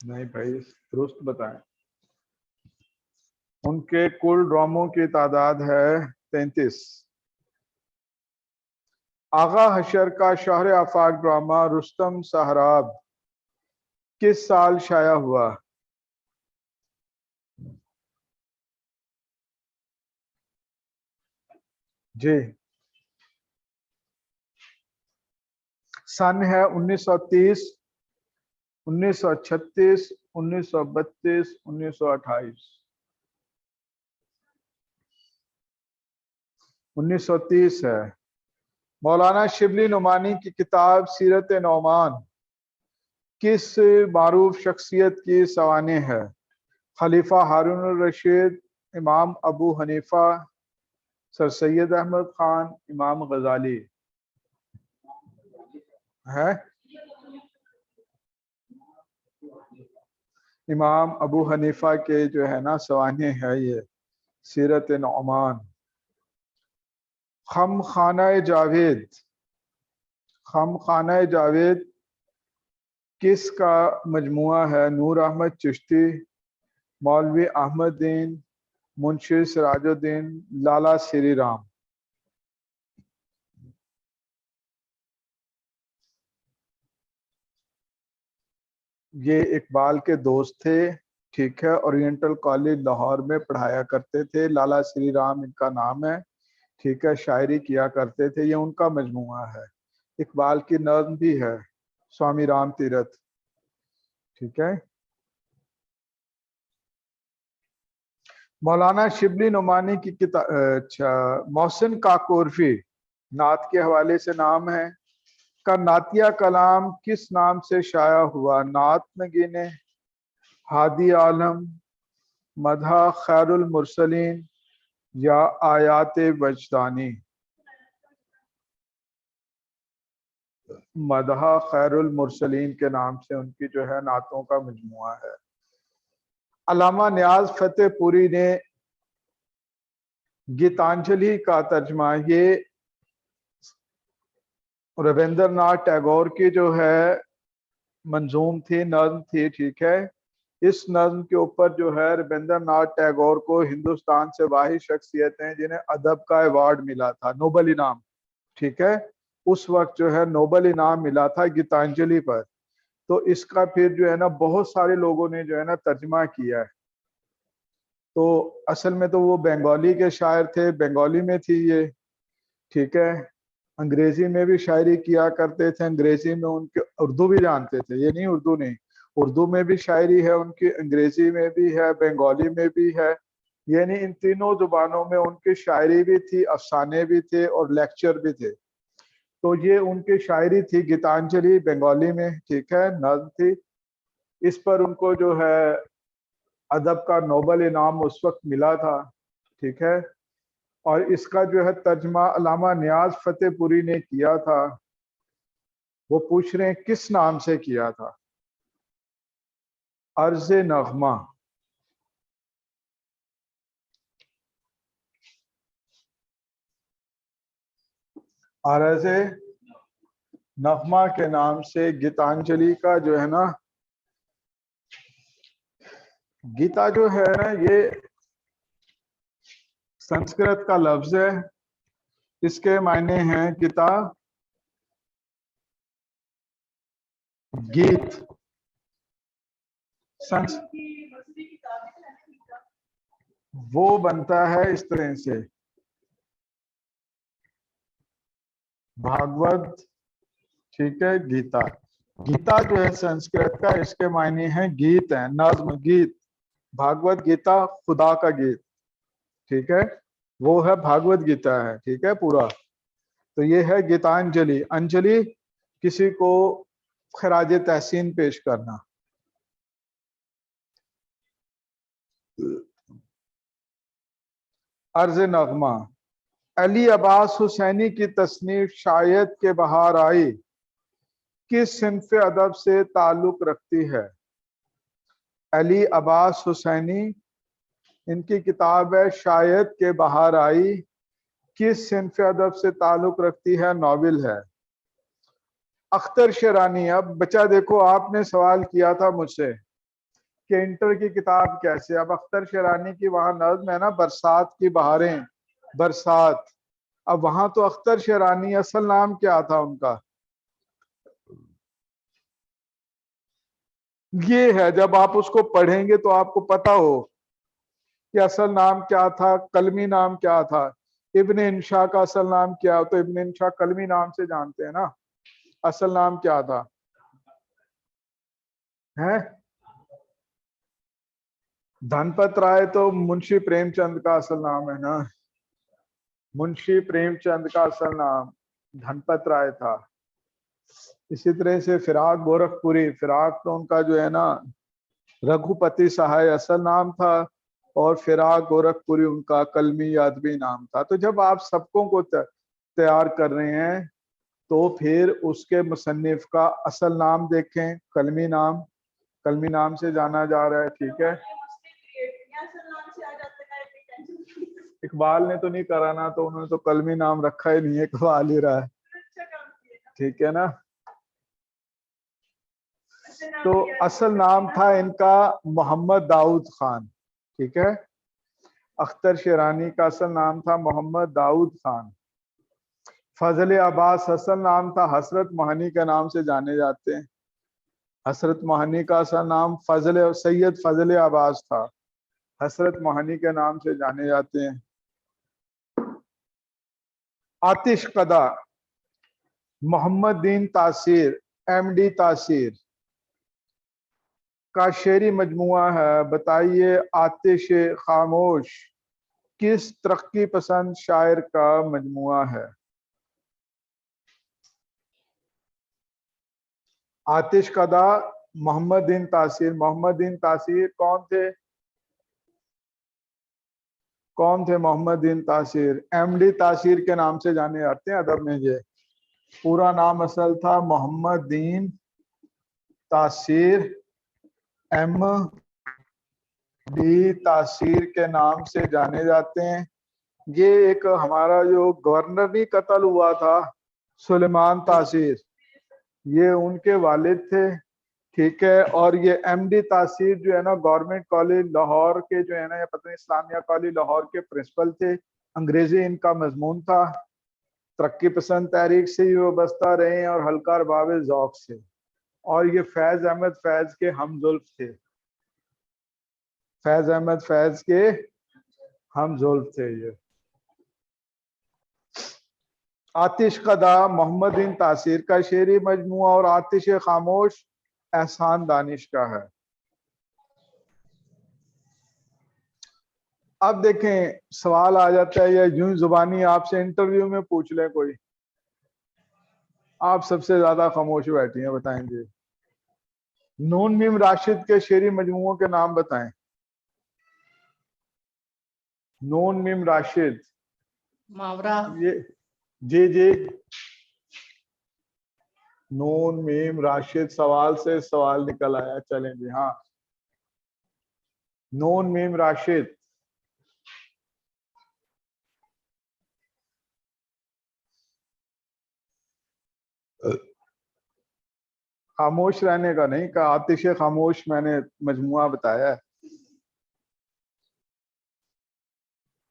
नहीं भाई, दुरुस्त बताएं। उनके कुल ड्रामों की तादाद है 33। आगा हशर का शहर आफाक ड्रामा रुस्तम सहराब किस साल शाया हुआ? जी, सन है 1930, 1936, 1932, 1928। 1930 है। मौलाना शिबली नुमानी की किताब सीरत नौमान किस मारूफ शख्सियत की सवाने है? खलीफा हारून रशीद, इमाम Abu Hanifa, sir Syed Ahmad Khan, इमाम गजाली है। इमाम अबू हनीफा के जो है ना सवाने है ये सीरत नौमान। खम खाना जावेद, खम खाना जावेद किसका मजमुआ है? नूर अहमद चिश्ती, मौलवी अहमदीन, मुंशी सिराजुद्दीन, लाला श्री राम। ये इकबाल के दोस्त थे, ठीक है, ओरिएंटल कॉलेज लाहौर में पढ़ाया करते थे। लाला श्री राम इनका नाम है, ठीक है, शायरी किया करते थे। ये उनका मजमुआ है। इकबाल की नज़्म भी है, स्वामी राम तीरथ, ठीक है। मौलाना शिबली नुमानी की किताब, अच्छा, मोहसिन काकोरफी नात के हवाले से नाम है का नातिया कलाम किस नाम से शाया हुआ? नात नगीने, हादी आलम, मदहा खैरुल मुरसलीन या आयात वजदानी? मदहा खैरुल मुरसलीन के नाम से उनकी जो है नातों का मजमुआ है। अल्लामा नियाज फतेहपुरी ने गीतांजलि का तर्जमा, ये रविंद्रनाथ टैगोर की जो है मंजूम थी, नज्म थी, ठीक है। इस नज्म के ऊपर जो है रविंद्रनाथ टैगोर को हिंदुस्तान से वाहिद शख्सियत हैं जिन्हें अदब का अवार्ड मिला था, नोबल इनाम, ठीक है। उस वक्त जो है नोबल इनाम मिला था गीतांजलि पर। तो इसका फिर जो है ना बहुत सारे लोगों ने जो है ना तर्जमा किया है। तो असल में तो वो बंगाली के शायर थे, बंगाली में थी ये, ठीक है। अंग्रेजी में भी शायरी किया करते थे, अंग्रेजी में उनके, उर्दू भी जानते थे, ये नहीं उर्दू नहीं, उर्दू में भी शायरी है उनकी, अंग्रेजी में भी है, बंगाली में भी है। यानी इन तीनों जुबानों में उनकी शायरी भी थी, अफसाने भी थे और लेक्चर भी थे। तो ये उनकी शायरी थी गीतांजलि, बंगाली में, ठीक है, नज्म थी। इस पर उनको जो है अदब का नोबल इनाम उस वक्त मिला था, ठीक है। और इसका जो है तर्जमा अल्लामा नियाज फतेहपुरी ने किया था। वो पूछ रहे हैं किस नाम से किया था? अर्ज नगमा। अर्ज नगमा के नाम से गीतांजलि का जो है ना, गीता जो है ना ये संस्कृत का लफ्ज है, इसके मायने हैं गीता, गीत। संस वो बनता है इस तरह से, भागवत, ठीक है, गीता। गीता जो है संस्कृत का, इसके मायने हैं गीत है, नज्म, गीत। भागवत गीता खुदा का गीत, ठीक है, वो है भागवत गीता है, ठीक है पूरा। तो ये है गीतांजलि। अंजलि किसी को खराज तहसीन पेश करना। अर्ज नगमा। अली अब्बास हुसैनी की तसनीफ शायद के बहार आई किस सिन्फ अदब से ताल्लुक रखती है? अली अब्बास हुसैनी, इनकी किताब है शायद के बहार आई, किस सिन्फ अदब से ताल्लुक रखती है? नॉवेल है। अख्तर शेरानी, अब बच्चा देखो आपने सवाल किया था मुझसे कि इंटर की किताब कैसे, अब अख्तर शेरानी की वहां नज्म है ना बरसात की बहारें, बरसात। अब वहां तो अख्तर शेरानी, असल नाम क्या था उनका? ये है, जब आप उसको पढ़ेंगे तो आपको पता हो कि असल नाम क्या था, कलमी नाम क्या था। इब्न इंशा का असल नाम क्या? तो इब्न इंशा कलमी नाम से जानते हैं ना, असल नाम क्या था? है धनपत राय तो मुंशी प्रेमचंद का असल नाम है ना, मुंशी प्रेमचंद का असल नाम धनपत राय था। इसी तरह से फिराक गोरखपुरी, फिराक तो उनका जो है ना रघुपति सहाय असल नाम था, और फिराक गोरखपुरी उनका कलमी यादवी नाम था। तो जब आप सबकों को तैयार कर रहे हैं तो फिर उसके मुसन्निफ का असल नाम देखें, कलमी नाम, कलमी नाम से जाना जा रहा है, ठीक है। इकबाल ने तो नहीं करा ना, तो उन्होंने तो कलमी नाम रखा ही नहीं है, इकबाल ही रहा है, ठीक है ना। तो असल नाम था इनका मोहम्मद दाऊद खान, ठीक है। अख्तर शेरानी का असल नाम था मोहम्मद दाऊद खान। फजल अब्बास असल नाम था हसरत मोहनी के नाम से जाने जाते हैं। हसरत मोहनी का असल नाम फजल सैयद फजल अब्बास था, हसरत मोहनी के नाम से जाने जाते हैं। आतिश कदा मोहम्मद दीन तासीर एमडी तासीर का शेरी मजमुआ है। बताइए आतिश खामोश किस तरक्की पसंद शायर का मजमुआ है? आतिश कदा मोहम्मद दीन तासीर। मोहम्मद दीन तासीर कौन थे? कौन थे मोहम्मद दीन तासीर? एमडी तासीर के नाम से जाने जाते हैं अदब में। ये पूरा नाम असल था मोहम्मद दीन तासीर, एम डी तासीर के नाम से जाने जाते हैं। ये एक हमारा जो गवर्नर नहीं कत्ल हुआ था सुलेमान तासीर, ये उनके वालिद थे, ठीक है। और ये एमडी तासीर जो है ना गवर्नमेंट कॉलेज लाहौर के जो है ना, या पता नहीं इस्लामिया कॉलेज लाहौर के प्रिंसिपल थे। अंग्रेजी इनका मजमून था। तरक्की पसंद तहरीक से ही वाबस्ता रहे हैं और हल्का रबाब ज़ौक़ से। और ये फैज अहमद फैज के हमजुल्फ थे, फैज अहमद फैज के हमजुल्फ थे ये। आतिश कदा मोहम्मद बिन तासीर का शेरी मजमुआ और आतिश खामोश एहसान दानिश का है। अब देखें सवाल आ जाता है, या यूं जुबानी आपसे इंटरव्यू में पूछ ले कोई, आप सबसे ज्यादा खामोश बैठी हैं, बताएंगे नून मीम राशिद के शेरी मजमुओं के नाम बताएं। नून मीम राशिद, मुहावरा, ये जी जी, नून मीम राशिद सवाल से सवाल निकल आया। चलें जी, हाँ नून मीम राशिद। खामोश रहने का नहीं कहा, आतिश खामोश मैंने मजमुआ बताया है।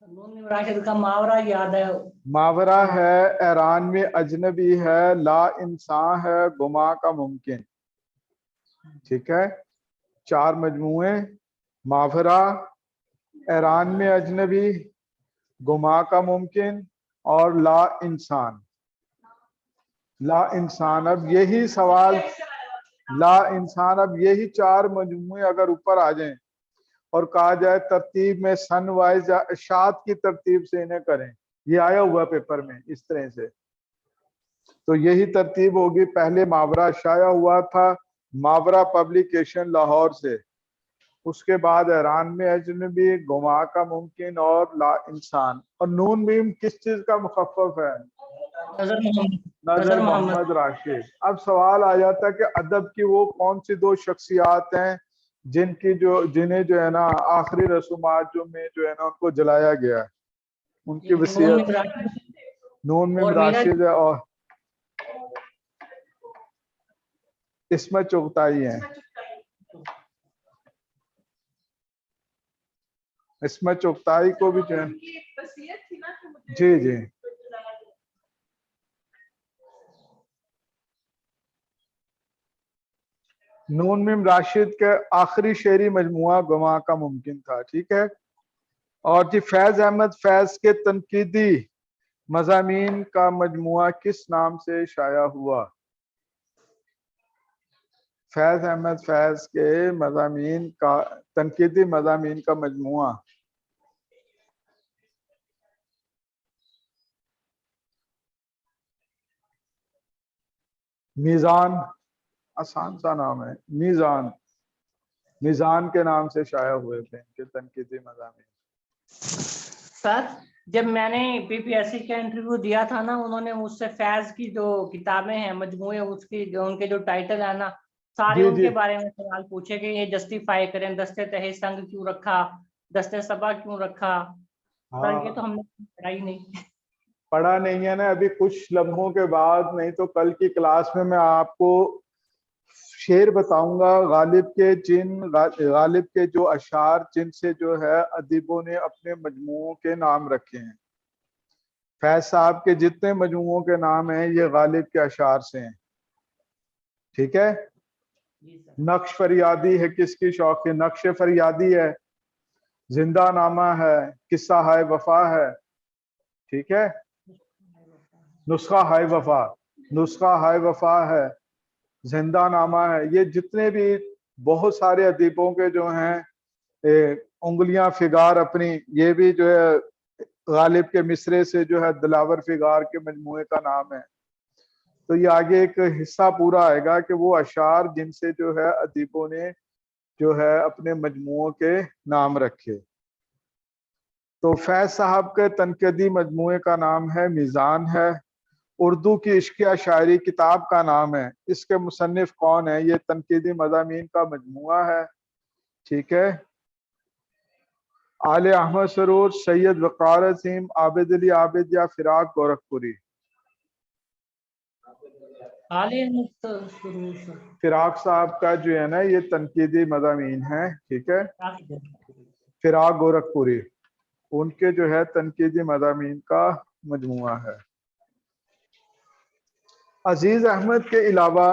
नून राशिद का मुहावरा याद है। मावरा है ऐरान में अजनबी है, ला इंसान है गुमा का मुमकिन, ठीक है। चार मजमुए, मावरा, ऐरान में अजनबी, गुमा का मुमकिन और ला इंसान। ला इंसान, अब यही सवाल, ला इंसान, अब यही चार मजमुए अगर ऊपर आ जाएं और कहा जाए तरतीब में सन वाइज शाद की तरतीब से इन्हें करें, ये आया हुआ पेपर में इस तरह से, तो यही तरतीब होगी। पहले मावरा शाया हुआ था, मावरा पब्लिकेशन लाहौर से, उसके बाद ऐरान में अजनबी, गुमा का मुमकिन और ला इंसान। और नून मीम किस चीज का मुखफ़फ़ है? नजर मोहम्मद राशिद। अब सवाल आ जाता है कि अदब की वो कौन सी दो शख्सियात हैं जिन्हें जो है ना आखिरी रसूमात जो में जो है ना उनको जलाया गया है, उनकी वसीयत। नून मीम राशिद है और इस्मत चुगताई है। इस्मत चुगताई को भी जो है, जी जी, नून मीम राशिद के आखिरी शेरी मजमुआ गुमा का मुमकिन था, ठीक है। और जी फैज अहमद फैज के तनकीदी मज़ामीन का मजमुआ किस नाम से शाया हुआ? फैज अहमद फैज के मज़ामीन का, तनकीदी मज़ामीन का मजमुआ। मीज़ान, आसान सा नाम है, मीज़ान। मीज़ान के नाम से शाया हुए थे इनके तनकीदी मज़ामीन। सर जब मैंने पीपीएससी का इंटरव्यू दिया था ना, उन्होंने मुझसे फैज की जो किताबें हैं मजमूए, उसकी जो उनके जो टाइटल है ना, सारे जी उनके जी। बारे में सवाल पूछे कि ये जस्टिफाई करें, दस्ते तहे संग क्यों रखा, दस्ते सबा क्यों रखा। सर ये तो हाँ, हमने पढ़ा ही नहीं। पढ़ा नहीं है ना अभी, कुछ लम्हों के बाद, नहीं तो कल की क्लास में मैं आपको शेर बताऊंगा गालिब के, गालिब के जो अशार जिनसे जो है अदीबों ने अपने मजमुओं के नाम रखे हैं। फैज साहब के जितने मजमुओं के नाम हैं ये गालिब के अशार से हैं। ठीक है। जी सर। नक्श फरियादी है किसकी शौक है? नक्श फरियादी है, जिंदा नामा है, किस्सा हाय वफा है। ठीक है। नुस्खा हाय वफा, नुस्खा हाय वफा है, जिंदा नामा है। ये जितने भी बहुत सारे अदीबों के जो हैं उंगलियां फिगार अपनी, ये भी जो है गालिब के मिसरे से जो है दिलावर फिगार के मजमुए का नाम है। तो ये आगे एक हिस्सा पूरा आएगा कि वो अशार जिनसे जो है अदीबों ने जो है अपने मजमुओं के नाम रखे। तो फैज साहब के तनकीदी मजमुए का नाम है मीज़ान है। उर्दू की इश्किया शायरी किताब का नाम है। इसके मुसन्निफ कौन है? ये तनकीदी मज़ामीन का मजमुआ है। ठीक है। आले अहमद सरूर, सैयद वक़ार अज़ीम, आबिद अली आबिद या फिराक गोरखपुरी? आले अहमद सरूर सर। फिराक साहब का जो है ना ये तनकीदी मज़ामीन है। ठीक है। काफी। फिराक गोरखपुरी उनके जो है तनकीदी मज़ामीन का मजमुआ है। अजीज अहमद के अलावा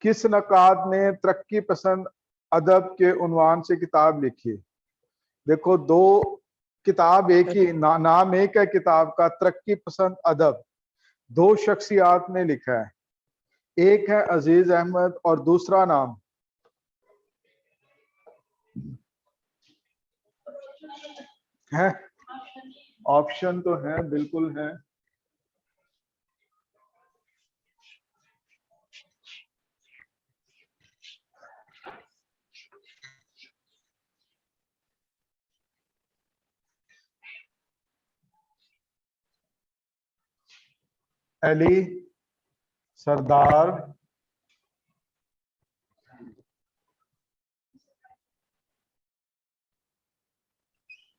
किस नक़ाद ने तरक्की पसंद अदब के उन्वान से किताब लिखी? देखो, दो किताब एक ही नाम एक है किताब का, तरक्की पसंद अदब। दो शख्सियात ने लिखा है, एक है अजीज अहमद और दूसरा नाम है। ऑप्शन तो है, बिल्कुल है। अली सरदार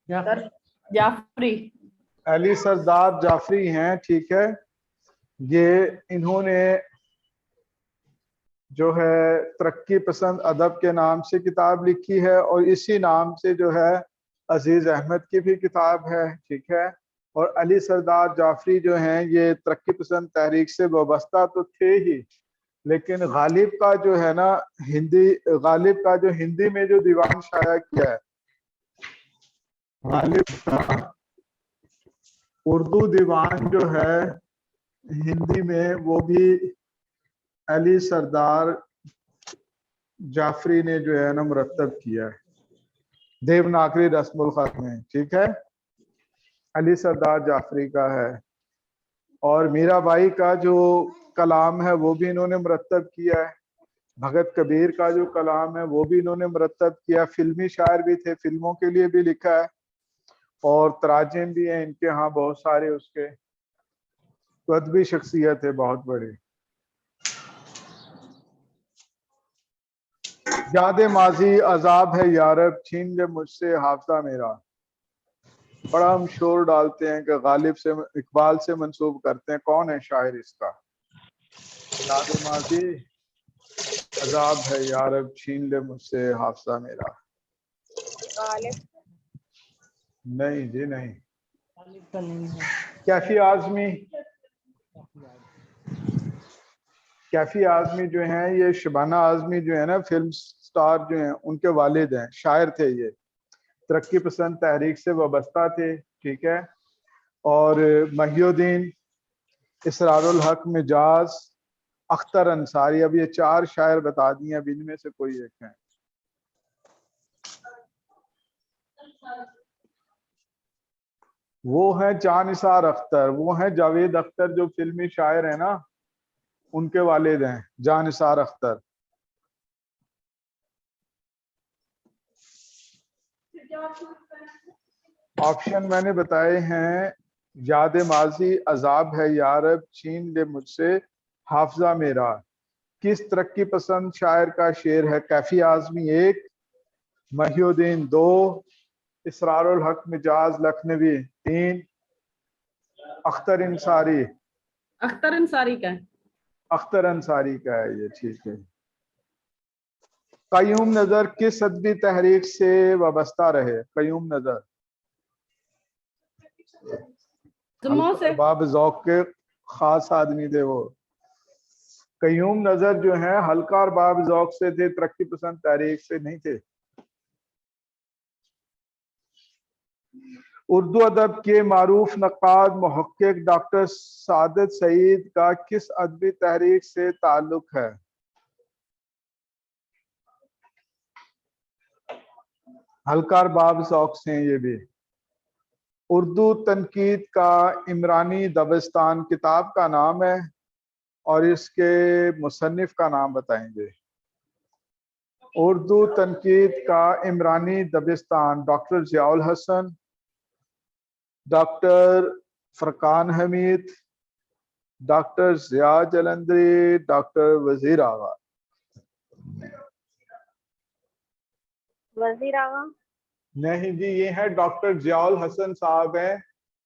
सर जाफरी। अली सरदार जाफरी हैं। ठीक है। ये इन्होंने जो है तरक्की पसंद अदब के नाम से किताब लिखी है और इसी नाम से जो है अजीज अहमद की भी किताब है। ठीक है। और अली सरदार जाफरी जो हैं ये तरक्की पसंद तहरीक से वाबस्ता तो थे ही, लेकिन गालिब का जो है ना गालिब का जो हिंदी में जो दीवान शाया किया है, गालिब का उर्दू दीवान जो है हिंदी में, वो भी अली सरदार जाफरी ने जो है ना मुरत्तब किया है देवनागरी रस्मुल खत में। ठीक है। अली सरदार जाफरी का है। और मीराबाई का जो कलाम है वो भी इन्होंने मुरत्तब किया है। भगत कबीर का जो कलाम है वो भी इन्होंने मुरत्तब किया। फिल्मी शायर भी थे, फिल्मों के लिए भी लिखा है और तराजिम भी हैं इनके यहाँ बहुत सारे। उसके तो अदबी शख्सियत है बहुत बड़ी। याद माजी अजाब है यारब, छीन ले मुझसे हाफजा मेरा। बड़ा हम शोर डालते हैं कि गालिब से, इकबाल से मंसूब करते हैं। कौन है शायर इसका? याद माजी अजाब है यारब, छीन ले मुझसे हाफजा मेरा। गालिब। नहीं जी नहीं। गालिब का नहीं है। कैफी आजमी, कैफी आजमी जो हैं ये शबाना आजमी जो है ना फिल्म स्टार जो हैं उनके वालिद हैं, शायर थे ये, तरक्की पसंद तहरीक से वाबस्ता थे। ठीक है। और महिउद्दीन, इसरारुल हक मिजाज, अख्तर अंसारी। अब ये 4 शायर बता दिए, अब इनमें से कोई एक है। वो है जानिसार अख्तर, वो है जावेद अख्तर जो फिल्मी शायर है ना, उनके वालिद हैं जानिसार अख्तर। ऑप्शन मैंने बताए हैं, याद माजी, अजाब है यारब, छीन ले मुझसे हाफजा मेरा। किस तरक्की पसंद शायर का शेर है? कैफी आजमी 1, महिउद्दीन 2, इसरारुल हक मिजाज लखनवी 3, अख्तर अंसारी। अख्तर अंसारी का है। अख्तर अंसारी का है ये, ठीक है। कयूम नजर किस अदबी तहरीक से वाबस्ता रहे? कयूम नजर जुम्मों से। बाब ज़ौक़ के खास आदमी थे वो। कयूम नजर जो है हल्का और बाब ज़ौक़ से थे, तरक्की पसंद तहरीक से नहीं थे। उर्दू अदब के मारूफ नक़ाद मुहक्किक डॉक्टर सादत सईद का किस अदबी तहरीक से ताल्लुक है? हल्का और बाब ज़ौक़ से ये भी। उर्दू तनकीद का इमरानी दबिस्तान किताब का नाम है और इसके मुसन्निफ का नाम बताएंगे। उर्दू तनकीद का इमरानी दबिस्तान doctor Ziaul Hasan, doctor Furqan Hameed, doctor Zia Jalandhari, doctor Wazir Agha. वजीर आगा। नहीं जी, ये है डॉक्टर ज़ियाउल हसन साहब हैं,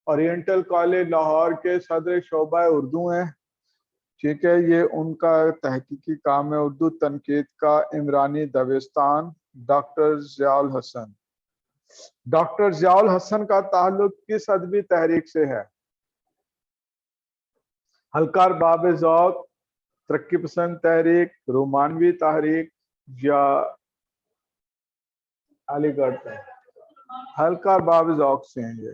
ओरिएंटल कॉलेज लाहौर के सदर शोबा उर्दू हैं। ठीक है, ये उनका तहकीकी काम है, उर्दू तनकीद का इमरानी दबिस्तान डॉक्टर ज़ियाउल हसन। डॉक्टर ज़ियाउल हसन का ताल्लुक किस अदबी तहरीक से है? हल्का बाब ज़ौक़, तरक्की पसंद तहरीक, रोमानवी तहरीक या अलीगढ़ तहरीक? हल्का बाब ज़ौक़ से हैं ये।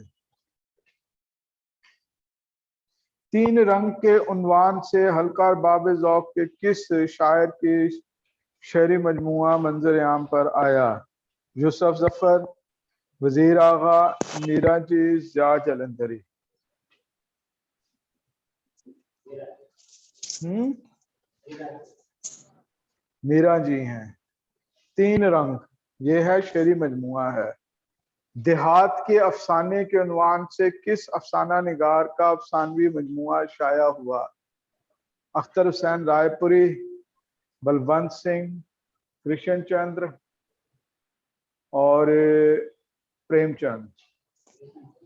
3 रंग के उन्वान से हल्का बाब ज़ौक़ के किस शायर की शेरी मजमुआ मंजर आम पर आया? यूसुफ जफर, वजीर आगा, मीरा जी, ज़िया जलंधरी। मीरा जी हैं। 3 रंग, ये है शेरी मजमुआ है। देहात के अफसाने के उन्वान से किस अफसाना निगार का अफसानवी मजमुआ शाया हुआ? अख्तर हुसैन रायपुरी, बलवंत सिंह, कृष्ण चंद्र और प्रेमचंद।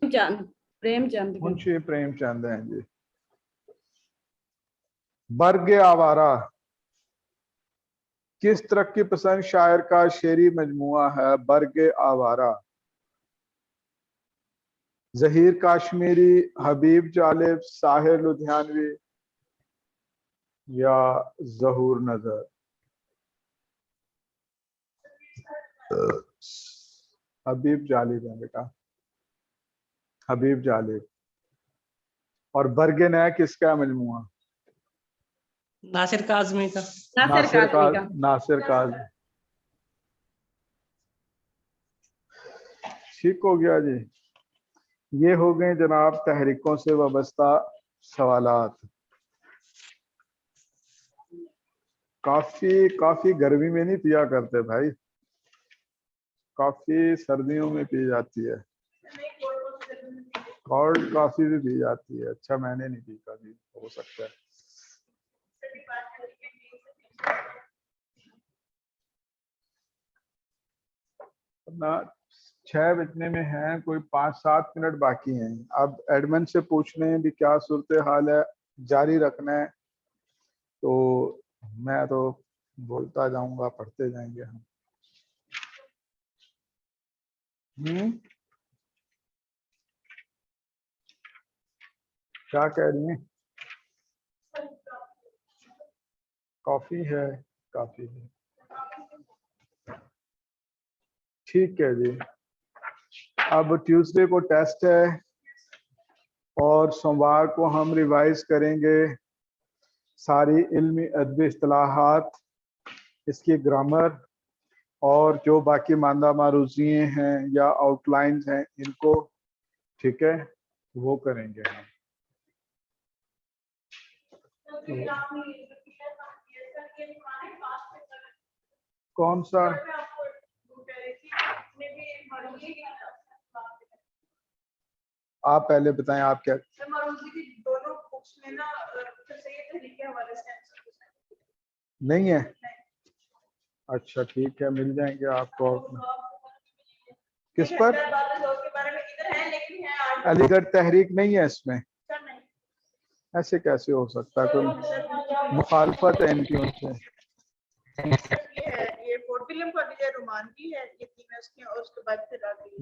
प्रेमचंद। मुंशी प्रेमचंद हैं जी। बर्ग आवारा किस तरक्की पसंद शायर का शेरी मजमुआ है? बर्ग आवारा। जहीर काश्मीरी, हबीब जालिब, साहिर लुधियानवी या जहूर नजर? हबीब जालिब है बेटा, हबीब जालिब। और बर्ग नया किसका मजमुआ? नासिर काज़मी का। नासिर काज़मी। ठीक हो गया जी। ये हो गए जनाब तहरीकों से वाबस्ता सवालात। काफी गर्मी में नहीं पिया करते भाई, काफी सर्दियों में पी जाती है। कोल्ड कॉफी भी पी जाती है। अच्छा, मैंने नहीं पी कभी, हो सकता है। ना 6 बजने में है, कोई 5-7 मिनट बाकी हैं। अब एडमिन से पूछ लें भी क्या सूरत हाल है, जारी रखना है तो मैं तो बोलता जाऊंगा, पढ़ते जाएंगे हम। क्या कह रही हैं? कॉफी है, काफी है। ठीक है जी। अब ट्यूसडे को टेस्ट है, और सोमवार को हम रिवाइज करेंगे सारी इल्मी अदबी इस्तिलाहात, इसकी ग्रामर और जो बाकी मांदा मारूजिए हैं या आउटलाइंस हैं इनको, ठीक है, वो करेंगे हम। कौन सा? आप पहले बताएं, आप क्या? नहीं है? अच्छा ठीक है, मिल जाएंगे आपको। किस पर? अलीगढ़ तहरीक नहीं है इसमें? ऐसे कैसे हो सकता है? कोई मुखालफत है इनकी उनसे?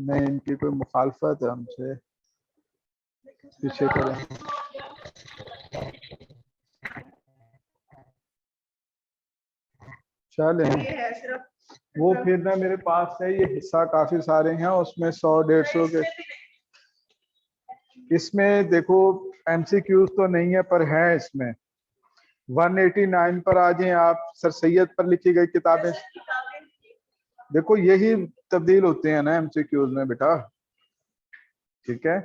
नहीं, इनकी कोई मुखालफत है हमसे, पीछे करें। चले वो फिर ना मेरे पास है ये हिस्सा, काफी सारे हैं उसमें 100-150 के। इसमें देखो एमसीक्यूज तो नहीं है पर है इसमें। 189 पर आ जाए आप, सर सैयद पर लिखी गई किताबें। देखो यही तब्दील होते हैं ना एमसीक्यूज में बेटा, ठीक है।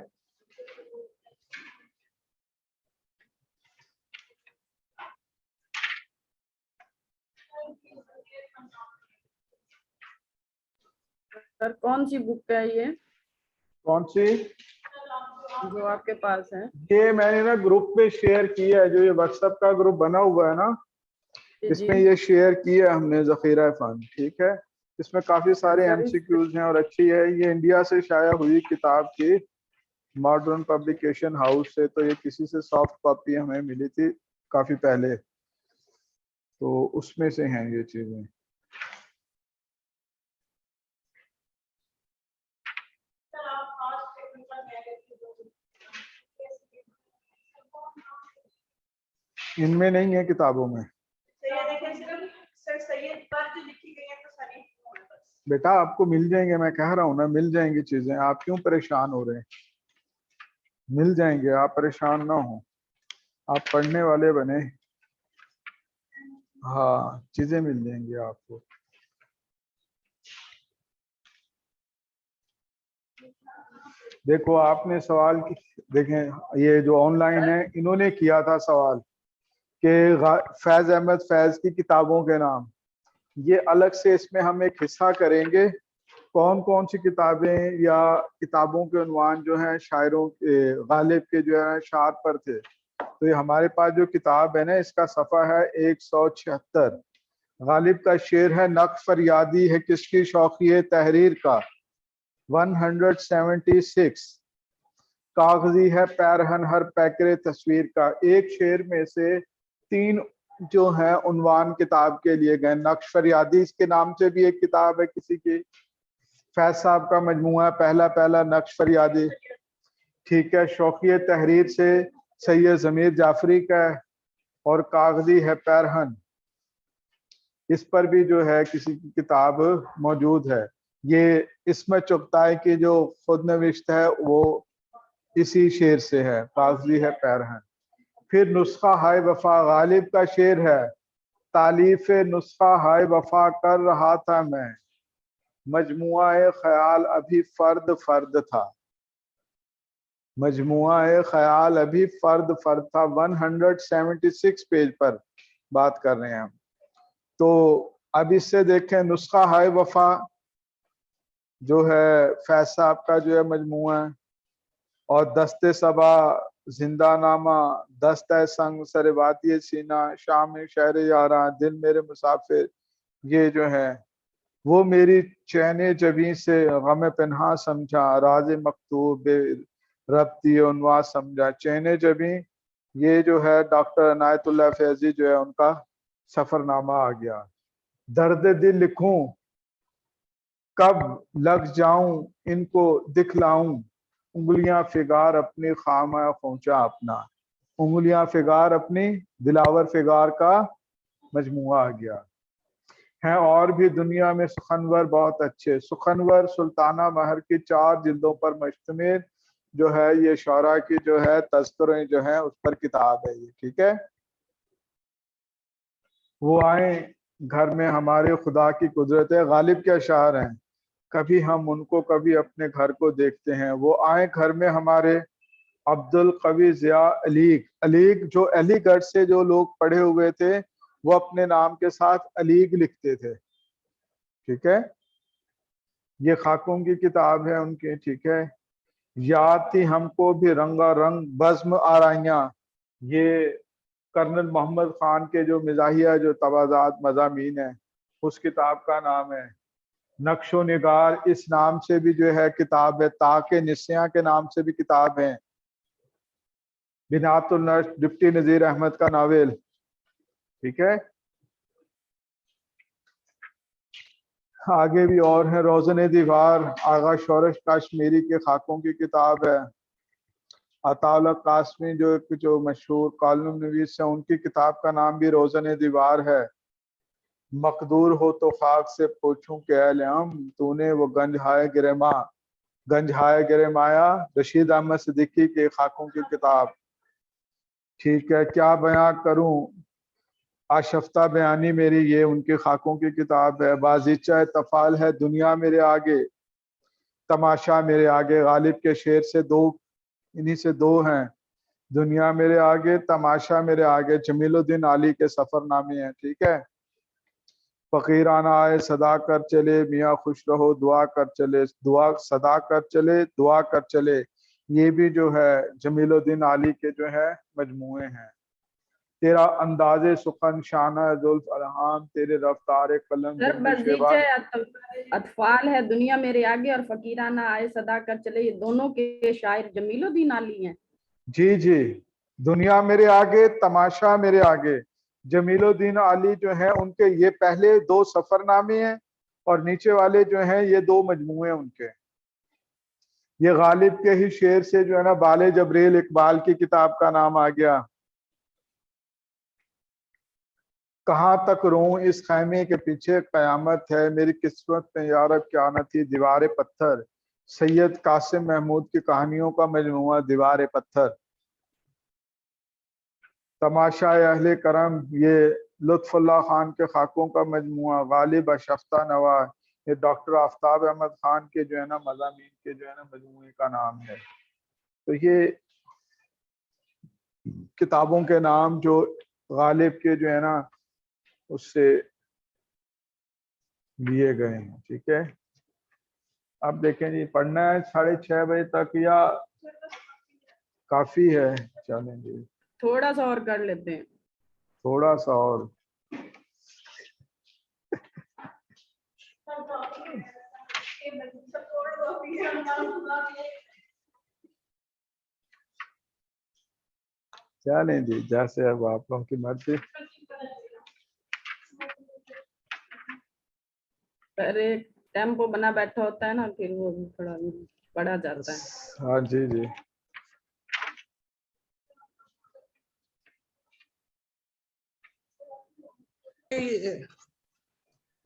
सर कौन सी बुक है ये कौन सी? जो आपके पास है? ये मैंने ना ग्रुप पे शेयर किया है, जो ये व्हाट्सएप का ग्रुप बना हुआ है ना, जी इसमें ये शेयर किया है हमने, जखीरा फन, ठीक है। इसमें काफी सारे सर, एमसीक्यूज हैं और अच्छी है। ये इंडिया से शाया हुई किताब थी, मॉडर्न पब्लिकेशन हाउस से, तो ये किसी से सॉफ्ट कॉपी हमें मिली थी काफी पहले, तो उसमें से हैं ये चीजें। इनमें नहीं है किताबों में बेटा, आपको मिल जाएंगे, मैं कह रहा हूँ ना, मिल जाएंगी चीजें, आप क्यों परेशान हो रहे हैं? मिल जाएंगे, आप परेशान ना हो, आप पढ़ने वाले बने। हाँ, चीजें मिल जाएंगी आपको। देखो आपने सवाल की, देखें ये जो ऑनलाइन है इन्होंने किया था सवाल कि फैज अहमद फैज की किताबों के नाम, ये अलग से इसमें हम एक हिस्सा करेंगे, कौन कौन सी किताबें या किताबों के उन्वान जो हैं शायरों के, गालिब के जो है शार पर थे। तो ये हमारे पास जो किताब है ना, इसका सफ़ा है 176। गालिब का शेर है नक्श फरियादी है किसकी शौक़ी तहरीर का, 176। कागजी है पैरहन हर पैकरे तस्वीर का। एक शेर में से 3 जो है उन्वान किताब के लिए गए। नक्श फरियादी इसके नाम से भी एक किताब है किसी की, फैज साहब का मजमुआ पहला पहला नक्श फरियादी, ठीक है। शौक़ी तहरीर से सैयद ज़मीर जाफरी का है, और कागजी है पैरहन, इस पर भी जो है किसी की किताब मौजूद है। ये इसमें चुगताई की जो खुद नविश्त है वो इसी शेर से है, कागजी है पैरहन। फिर नुस्खा हाय वफा, गालिब का शेर है, तालीफ नुस्खा हाय वफा कर रहा था मैं, मजमुआ ख्याल अभी फर्द फर्द था। मजमुआ ख्याल अभी फर्द फर्द था, 176 पेज पर बात कर रहे हैं हम। तो अब इससे देखें, नुस्खा हाय वफा जो है फैज साहब का जो है मजमुआ है, और दस्ते सबा, जिंदा नामा, दस्ता संग, सरबाती सीना, शाम शहर यारा, दिल मेरे मुसाफिर, ये जो है वो मेरी चैने जबी से गम पन्हा समझा, राज मकतूब रब्ती उनवा समझा। चैने जबी ये जो है डॉक्टर अनायतुल्लाह फैजी जो है उनका सफरनामा आ गया। दर्द दिल लिखूं कब लग जाऊं इनको दिखलाऊं, उंगलियां फिगार अपनी खामा पहुंचा अपना। उंगलियां फिगार अपनी, दिलावर फिगार का मजमुआ आ गया है। और भी दुनिया में सुखनवर बहुत अच्छे, सुखनवर सुल्ताना महर की 4 जिल्दों पर मुश्तमिल जो है ये शौरा की जो है तज़किरे जो है उस पर किताब है ये, ठीक है। वो आए घर में हमारे खुदा की कुदरत है, गालिब के अशार हैं, कभी हम उनको कभी अपने घर को देखते हैं। वो आए घर में हमारे अब्दुल कवी जिया अलीग, अलीग जो अलीगढ़ से जो लोग पढ़े हुए थे वो अपने नाम के साथ अलीग लिखते थे, ठीक है। ये खाकों की किताब है उनकी, ठीक है। याद थी हमको भी रंगा रंग बज़्म आराइयाँ, ये कर्नल मोहम्मद खान के जो मिजाहिया जो तवाज़ात मज़ामीन है उस किताब का नाम है। नक्शो निगार इस नाम से भी जो है किताब है, ताके निस्या के नाम से भी किताब है। बिनातुल नश्र डिप्टी नज़ीर अहमद का नावल, ठीक है। आगे भी और है, रोज़न दीवार आगा शौरश काश्मीरी के खाकों की किताब है। अताउल्ला कासमी जो मशहूर कॉलम नवीस है उनकी किताब का नाम भी रोज़न दीवार है। मकदूर हो तो खाक से पूछूं कि हम तूने वो गंज हाय गिरमाया, रशीद अहमद सिद्दीकी के खाकों की किताब, ठीक है। क्या बयां करूं आशफ्ता बयानी मेरी, ये उनके खाकों की किताब है। बाजीचा तफाल है दुनिया मेरे आगे, तमाशा मेरे आगे, गालिब के शेर से दो, इन्हीं से दो हैं, दुनिया मेरे आगे तमाशा मेरे आगे। जमीलुद्दीन आली के सफरनामे हैं, ठीक है। फकीराना आए सदा कर चले, मियाँ खुश रहो दुआ कर चले, दुआ सदा कर चले दुआ कर चले, ये भी जो है जमीलुद्दीन आली के जो है मजमूए हैं। तेरा अंदाजे सुखन शाना जुल्फ अलहाम, तेरे रफ्तार कलम सर जुम्बिश बगीचे अतफाल है दुनिया मेरे आगे और फकीराना आए सदा कर चले, ये दोनों के शायर जमीलुद्दीन आली हैं। जी जी, दुनिया मेरे आगे तमाशा मेरे आगे, जमीलुद्दीन आली जो है उनके ये पहले दो सफरनामे हैं और नीचे वाले जो हैं ये दो मजमूए उनके। ये गालिब के ही शेर से जो है ना बाले जबरील इकबाल की किताब का नाम आ गया। कहाँ तक रोऊं इस खैमे के पीछे कयामत है, मेरी किस्मत में यारब क्या न थी दीवार पत्थर, सैयद कासिम महमूद की कहानियों का मजमूआ दीवार पत्थर। तमाशा अहले करम ये लुत्फुल्लाह खान के खाकों का मजमुआ, गालिब अशफ्ता नवा ये डॉक्टर आफ्ताब अहमद खान के जो है ना मज़ामीन के जो है ना मजमुए का नाम है। तो ये किताबों के नाम जो गालिब के जो है ना उससे लिए गए हैं, ठीक है। अब देखें जी, पढ़ना है 6:30 बजे तक या काफी है? चलें जी, थोड़ा सा और कर लेते हैं। थोड़ा सा और। चलें जी, जैसे अब आप लोगों की मर्जी। अरे टेम्पो बना बैठा होता है ना, फिर वो थोड़ा पढ़ा जाता है। हाँ जी जी।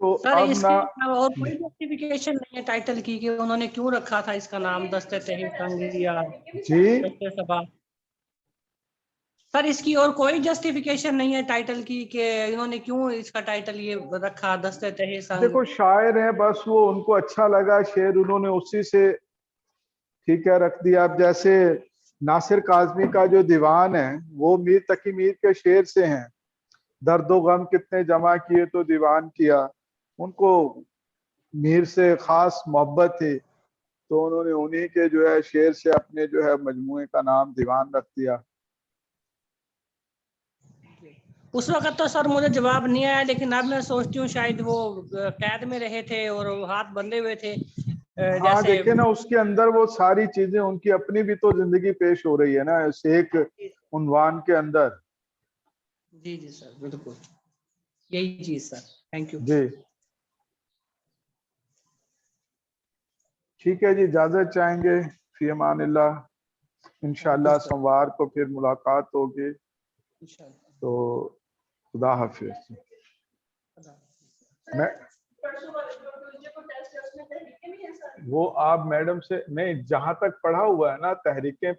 तो सर अब इसकी ना और कोई जस्टिफिकेशन नहीं है टाइटल की कि उन्होंने क्यों रखा था इसका नाम दस्ते तहे संग या जी, दस्ते सबा। सर इसकी और कोई जस्टिफिकेशन नहीं है टाइटल की कि इन्होंने क्यों इसका टाइटल ये रखा दस्ते तहे संग। देखो शायर है, बस वो उनको अच्छा लगा शेर, उन्होंने उसी से ठीक है रख दिया। अब जैसे नासिर काजमी का जो दीवान है वो मीर तकी मीर के शेर से हैं, दर्दो गम कितने जमा किए तो दीवान किया, उनको मीर से खास मोहब्बत थी तो उन्होंने उन्हीं के जो है शेर से अपने जो है मजमुए का नाम दीवान रख दिया। उस वक्त तो सर मुझे जवाब नहीं आया, लेकिन अब मैं सोचती हूँ शायद वो कैद में रहे थे और हाथ बंधे हुए थे। हाँ जैसे देखिए ना, उसके अंदर वो सारी चीजें उनकी अपनी भी तो जिंदगी पेश हो रही है ना इस एक उन्वान के अंदर। जी जी सर, बिल्कुल यही चीज सर। थैंक यू जी ठीक है जी, इजाजत चाहेंगे। फी अमानिल्लाह, इंशाल्लाह सोमवार को फिर मुलाकात होगी। तो खुदा हाफिज। मैं वो आप मैडम से, मैं जहां तक पढ़ा हुआ है ना, तहरीकें